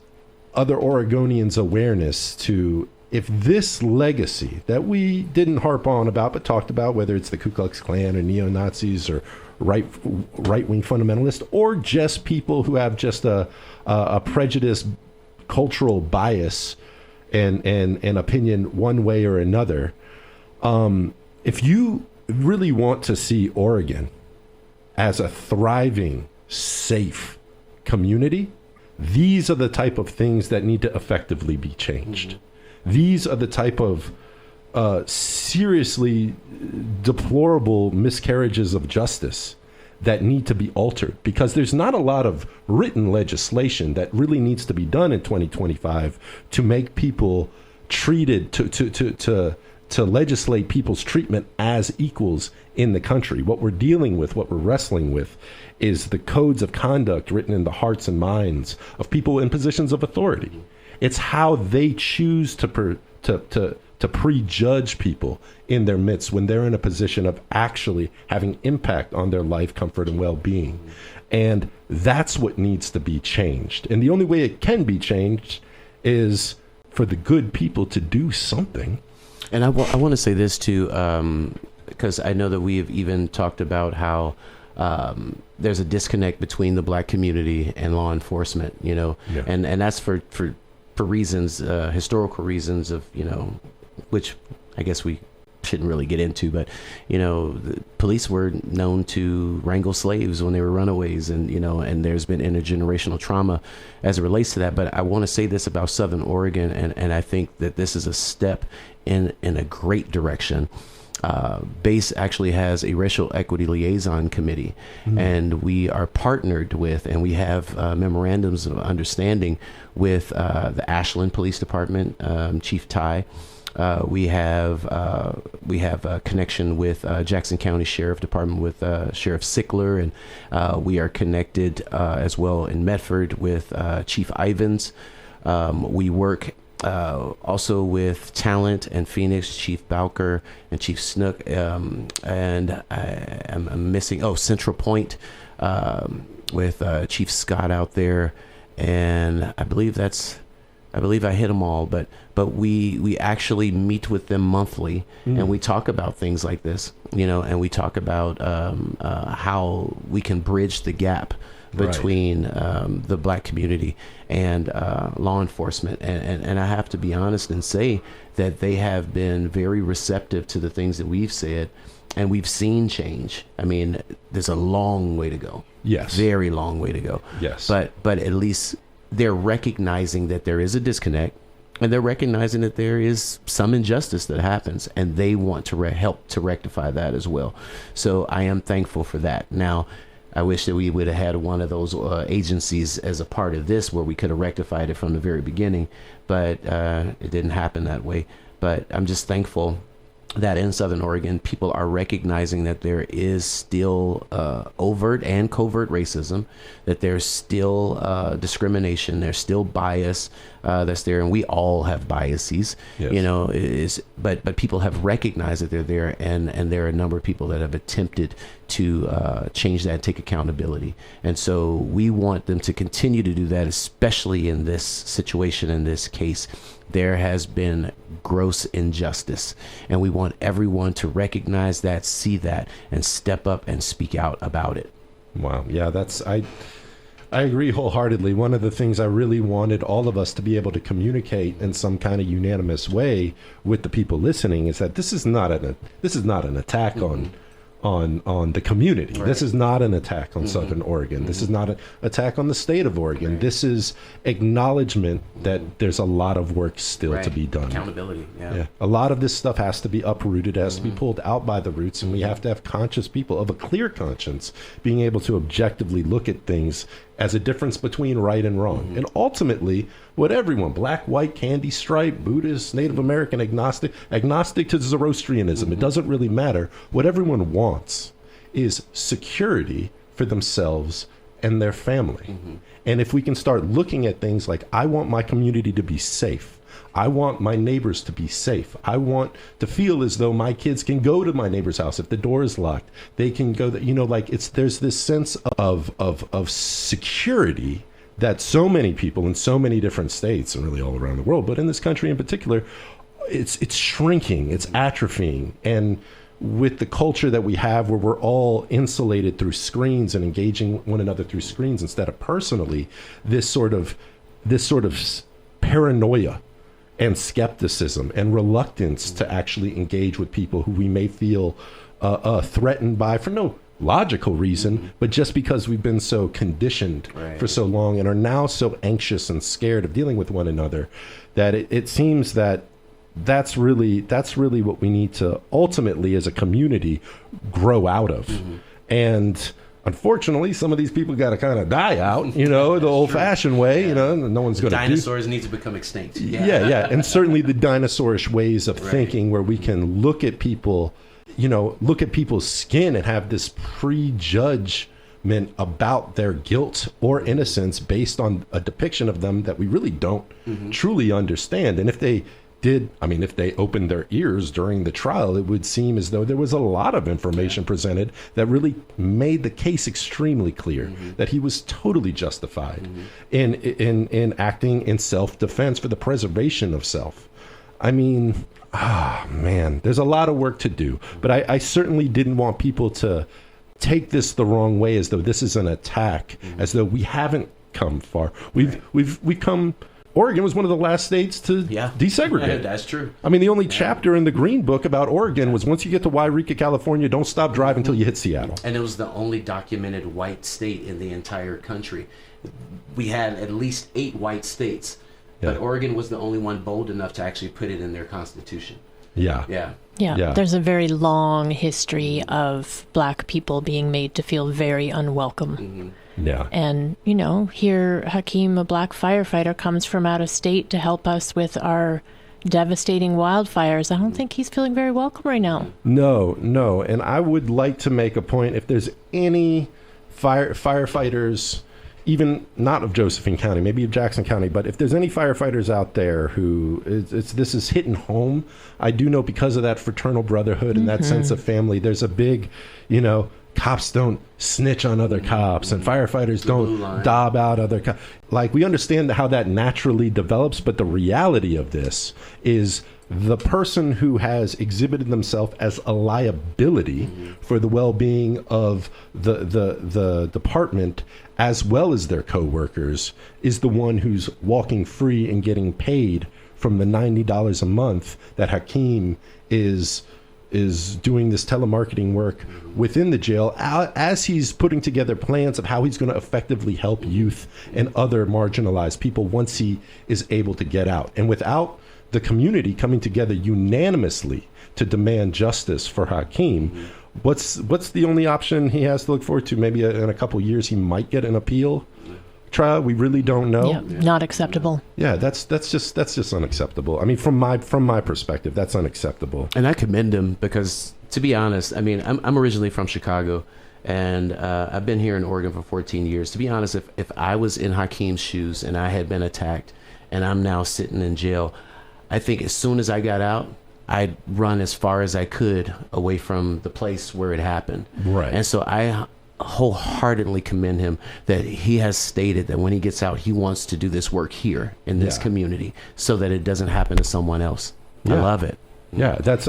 other Oregonians' awareness to, if this legacy that we didn't harp on about but talked about, whether it's the Ku Klux Klan or neo-Nazis or right-wing fundamentalists, or just people who have just a prejudiced cultural bias and opinion one way or another, if you really want to see Oregon as a thriving, safe community, these are the type of things that need to effectively be changed. These are the type of seriously deplorable miscarriages of justice that need to be altered, because there's not a lot of written legislation that really needs to be done in 2025 to make people treated, to legislate people's treatment as equals in the country. What we're dealing with, what we're wrestling with, is the codes of conduct written in the hearts and minds of people in positions of authority. It's how they choose to prejudge people in their midst when they're in a position of actually having impact on their life, comfort, and well-being. And that's what needs to be changed. And the only way it can be changed is for the good people to do something. And I want to say this too, because I know that we have even talked about how there's a disconnect between the black community and law enforcement, and that's for reasons, historical reasons of, which I guess we shouldn't really get into, but the police were known to wrangle slaves when they were runaways, and there's been intergenerational trauma as it relates to that. But I want to say this about Southern Oregon, and I think that this is a step in a great direction. BASE actually has a racial equity liaison committee, and we are partnered with, and we have memorandums of understanding with the Ashland Police Department, Chief Ty. We have a connection with Jackson County Sheriff Department with Sheriff Sickler, and we are connected as well in Medford with Chief Ivins. We work also with Talent and Phoenix, Chief Bowker and Chief Snook, and I'm missing Central Point with Chief Scott out there, and I believe I hit them all, but we actually meet with them monthly, and we talk about things like this, and we talk about how we can bridge the gap between the black community and law enforcement. And I have to be honest and say that they have been very receptive to the things that we've said, and we've seen change. I mean, there's a long way to go. Yes. Very long way to go. Yes. But at least they're recognizing that there is a disconnect, and they're recognizing that there is some injustice that happens, and they want to help to rectify that as well. So I am thankful for that. Now, I wish that we would have had one of those agencies as a part of this where we could have rectified it from the very beginning, but it didn't happen that way. But I'm just thankful that in Southern Oregon, people are recognizing that there is still overt and covert racism, that there's still discrimination, there's still bias that's there, and we all have biases, but people have recognized that they're there, and there are a number of people that have attempted to change that and take accountability. And so we want them to continue to do that, especially in this situation, in this case. There has been gross injustice, and we want everyone to recognize that, see that, and step up and speak out about it. Wow. Yeah, I agree wholeheartedly. One of the things I really wanted all of us to be able to communicate in some kind of unanimous way with the people listening is that this is not an attack on the community. Right. This is not an attack on Southern Oregon. This is not an attack on the state of Oregon. Right. This is acknowledgement that there's a lot of work still to be done. Accountability. Yeah. A lot of this stuff has to be uprooted, has to be pulled out by the roots, and we have to have conscious people of a clear conscience being able to objectively look at things as a difference between right and wrong. And ultimately, what everyone, black, white, candy stripe, Buddhist, Native American, agnostic to Zoroastrianism, it doesn't really matter. What everyone wants is security for themselves and their family. And if we can start looking at things like, I want my community to be safe. I want my neighbors to be safe. I want to feel as though my kids can go to my neighbor's house. If the door is locked, they can go, there's this sense of security that so many people in so many different states and really all around the world, but in this country in particular, it's shrinking, it's atrophying. And with the culture that we have where we're all insulated through screens and engaging one another through screens instead of personally, this sort of paranoia and skepticism and reluctance to actually engage with people who we may feel threatened by for no logical reason, but just because we've been so conditioned for so long and are now so anxious and scared of dealing with one another that it seems that that's really what we need to ultimately as a community grow out of. And unfortunately, some of these people got to kind of die out, the old-fashioned way. No one's going to. Dinosaurs need to become extinct. Yeah, and certainly the dinosaurish ways of thinking, where we can look at people, look at people's skin and have this prejudgment about their guilt or innocence based on a depiction of them that we really don't truly understand. And if they opened their ears during the trial, it would seem as though there was a lot of information presented that really made the case extremely clear that he was totally justified in acting in self-defense for the preservation of self. I mean, man, there's a lot of work to do. But I certainly didn't want people to take this the wrong way, as though this is an attack, as though we haven't come far. We've come. Oregon was one of the last states to desegregate. Yeah, that's true. I mean, the only chapter in the Green Book about Oregon was once you get to Wairika, California, don't stop driving until you hit Seattle. And it was the only documented white state in the entire country. We had at least 8 white states, but Oregon was the only one bold enough to actually put it in their constitution. Yeah. There's a very long history of black people being made to feel very unwelcome. Mm-hmm. Yeah. And, here Hakiym, a black firefighter, comes from out of state to help us with our devastating wildfires. I don't think he's feeling very welcome right now. No. And I would like to make a point, if there's any firefighters, even not of Josephine County, maybe of Jackson County, but if there's any firefighters out there who this is hitting home, I do know, because of that fraternal brotherhood and that sense of family, there's a big, cops don't snitch on other cops, and firefighters don't dob out other cops. Like, we understand how that naturally develops, but the reality of this is the person who has exhibited themselves as a liability for the well-being of the department, as well as their co-workers, is the one who's walking free and getting paid from the $90 a month that Hakiym is doing this telemarketing work within the jail, as he's putting together plans of how he's going to effectively help youth and other marginalized people once he is able to get out. And without the community coming together unanimously to demand justice for Hakiym, what's the only option he has to look forward to? Maybe in a couple years he might get an appeal trial. We really don't know. Yeah, not acceptable. Yeah, that's just unacceptable. I mean, from my perspective, that's unacceptable. And I commend him because, to be honest, I mean, I'm originally from Chicago, and I've been here in Oregon for 14 years. To be honest, if I was in Hakiym's shoes and I had been attacked and I'm now sitting in jail, I think as soon as I got out, I'd run as far as I could away from the place where it happened. Right. And so I wholeheartedly commend him that he has stated that when he gets out, he wants to do this work here in this community so that it doesn't happen to someone else. I love it. Yeah, that's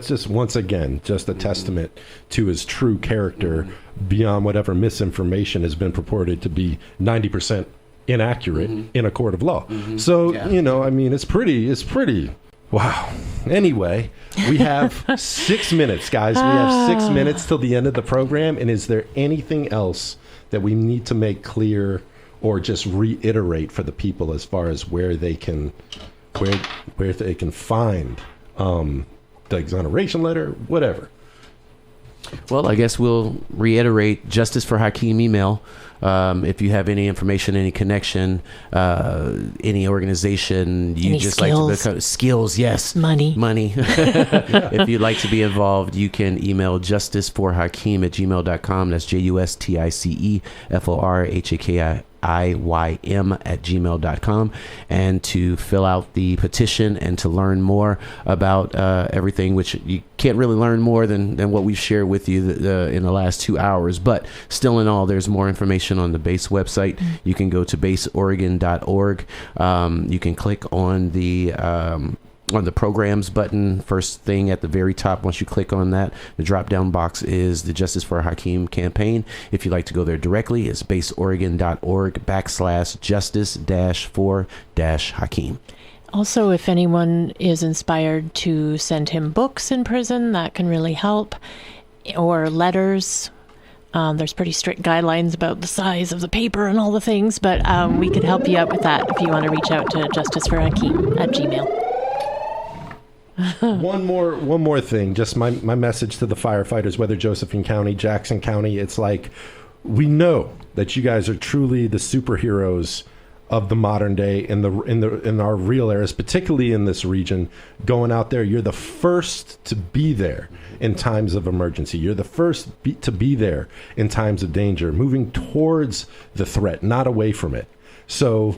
just, once again, just a testament to his true character beyond whatever misinformation has been purported to be 90% inaccurate in a court of law. So, it's pretty. Wow. Anyway, we have 6 minutes, guys. We have 6 minutes till the end of the program. And is there anything else that we need to make clear or just reiterate for the people as far as where they can find the exoneration letter, whatever? Well, I guess we'll reiterate Justice for Hakiym email. If you have any information, any connection, any organization, you any just skills. like to become skills, yes. Money. If you'd like to be involved, you can email justiceforhakiym@gmail.com. That's justiceforhakiym@gmail.com, and to fill out the petition and to learn more about everything, which you can't really learn more than what we've shared with you in the last 2 hours, but still in all, there's more information on the BASE website. You can go to baseoregon.org. You can click on the programs button, first thing at the very top. Once you click on that, the drop down box is the Justice for Hakiym campaign. If you'd like to go there directly, it's baseoregon.org/justice-for-Hakiym. Also, if anyone is inspired to send him books in prison, that can really help, or letters. There's pretty strict guidelines about the size of the paper and all the things, but we could help you out with that if you want to reach out to justiceforhakiym@gmail. One more thing, just my message to the firefighters, whether Josephine County, Jackson County. It's like, we know that you guys are truly the superheroes of the modern day in our real eras, particularly in this region. Going out there, you're the first to be there in times of emergency. You're the first to be there in times of danger, moving towards the threat, not away from it. So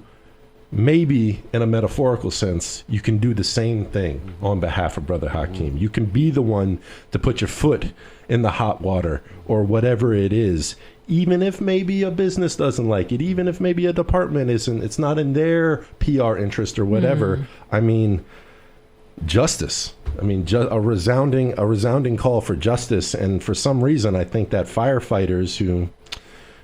maybe in a metaphorical sense, you can do the same thing on behalf of Brother Hakiym. You can be the one to put your foot in the hot water or whatever it is, even if maybe a business doesn't like it, even if maybe a department it's not in their PR interest or whatever. I mean, justice I mean, a resounding call for justice. And for some reason, I think that firefighters who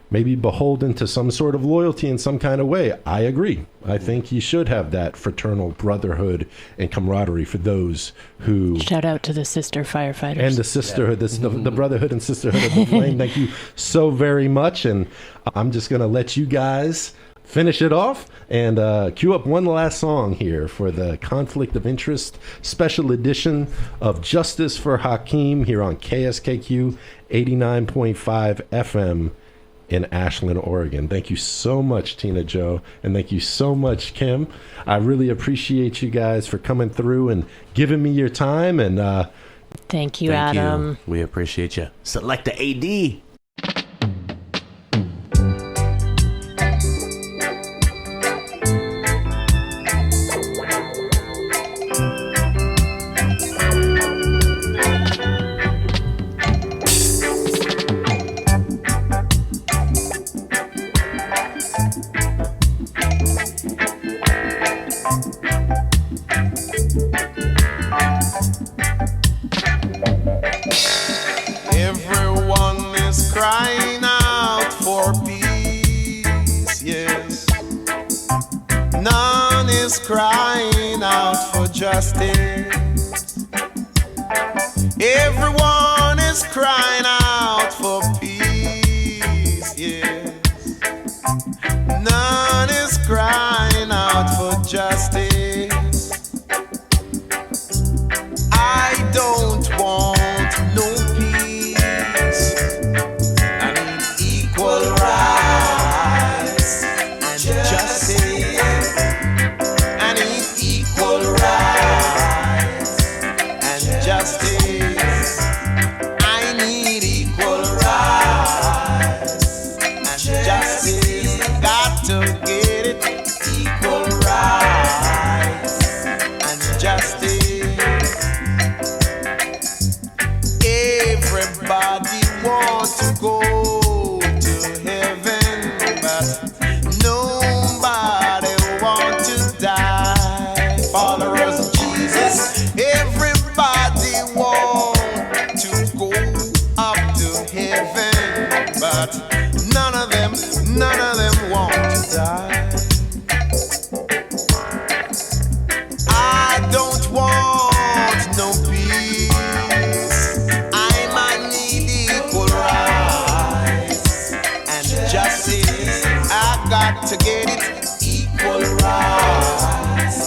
may be beholden to some sort of loyalty in some kind of way, I agree. I think you should have that fraternal brotherhood and camaraderie for those who... Shout out to the sister firefighters. And the sisterhood, the brotherhood and sisterhood of the flame. Thank you so very much. And I'm just going to let you guys finish it off and cue up one last song here for the Conflict of Interest special edition of Justice for Hakiym here on KSKQ 89.5 FM in Ashland, Oregon. Thank you so much, Tina Joe, and thank you so much, Kim. I really appreciate you guys for coming through and giving me your time. And thank you, Adam. We appreciate you. Select the AD. Crying out for justice. Everyone is crying out for peace, yes. None is crying out for justice. I don't want no peace. I need equal rights and justice. None of them want to die. I don't want no peace. I might need equal rights and justice. I got to get it. Equal rights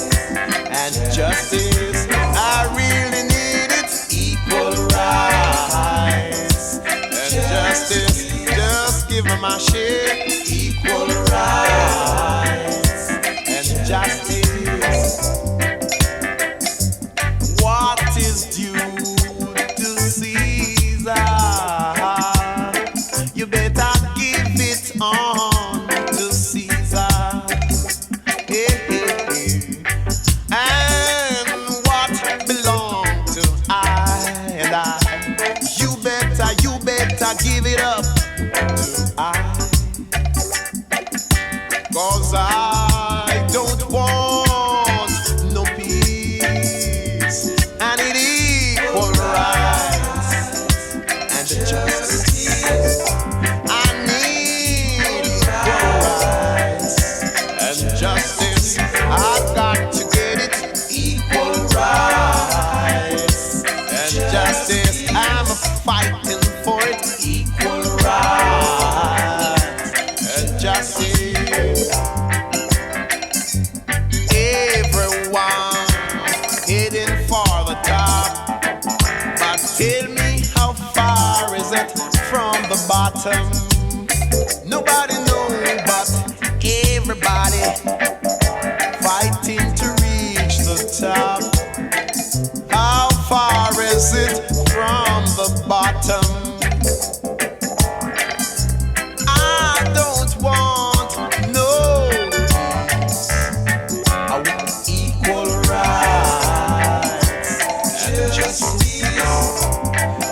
and justice. I really need it. Equal rights and justice. Just give me my share. Equal rights and justice. What is due to Caesar? You better give it on to Caesar. Hey, hey, hey. And what belongs to I and I? You better give it up to I. 'Cause I don't want no peace. I need equal rights and justice. I need equal rights and justice. I got to get it. Equal rights and justice. I'm fighting for it. Equal rights and justice. Everyone heading for the top, but tell me how far is it from the bottom? Nobody knows, but everybody fighting to reach the top. How far is it from the bottom? I don't want no peace. I want equal rights and justice.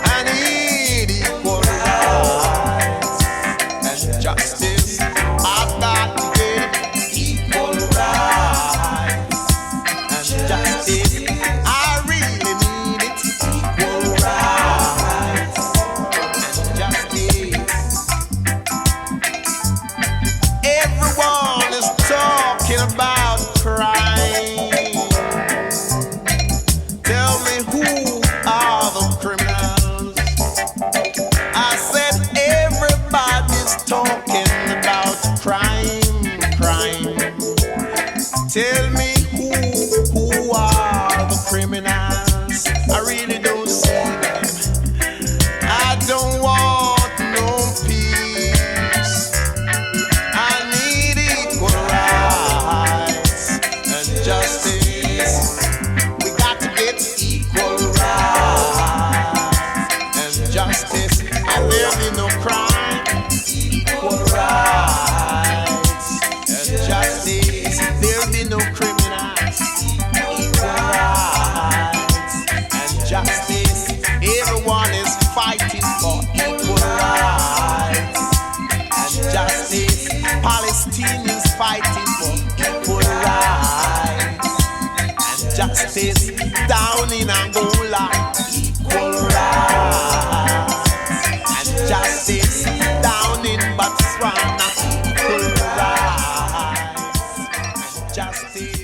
I need equal rights and justice. I've got to get equal rights and justice. I really need Everyone is talking about crime. Tell me who are the criminals? I said everybody's talking about crime. Tell me who are the criminals? I really don't see them. I don't want no peace. I need equal rights and justice. We got to get equal rights and justice. And there'll be no crime. Equal rights and justice. There'll be no criminals. Equal rights and justice. Everyone is fighting for equal rights and justice. Palestinians fighting for equal rights and justice. Down in Angola, equal rights and justice. Down in Botswana, equal rights and justice.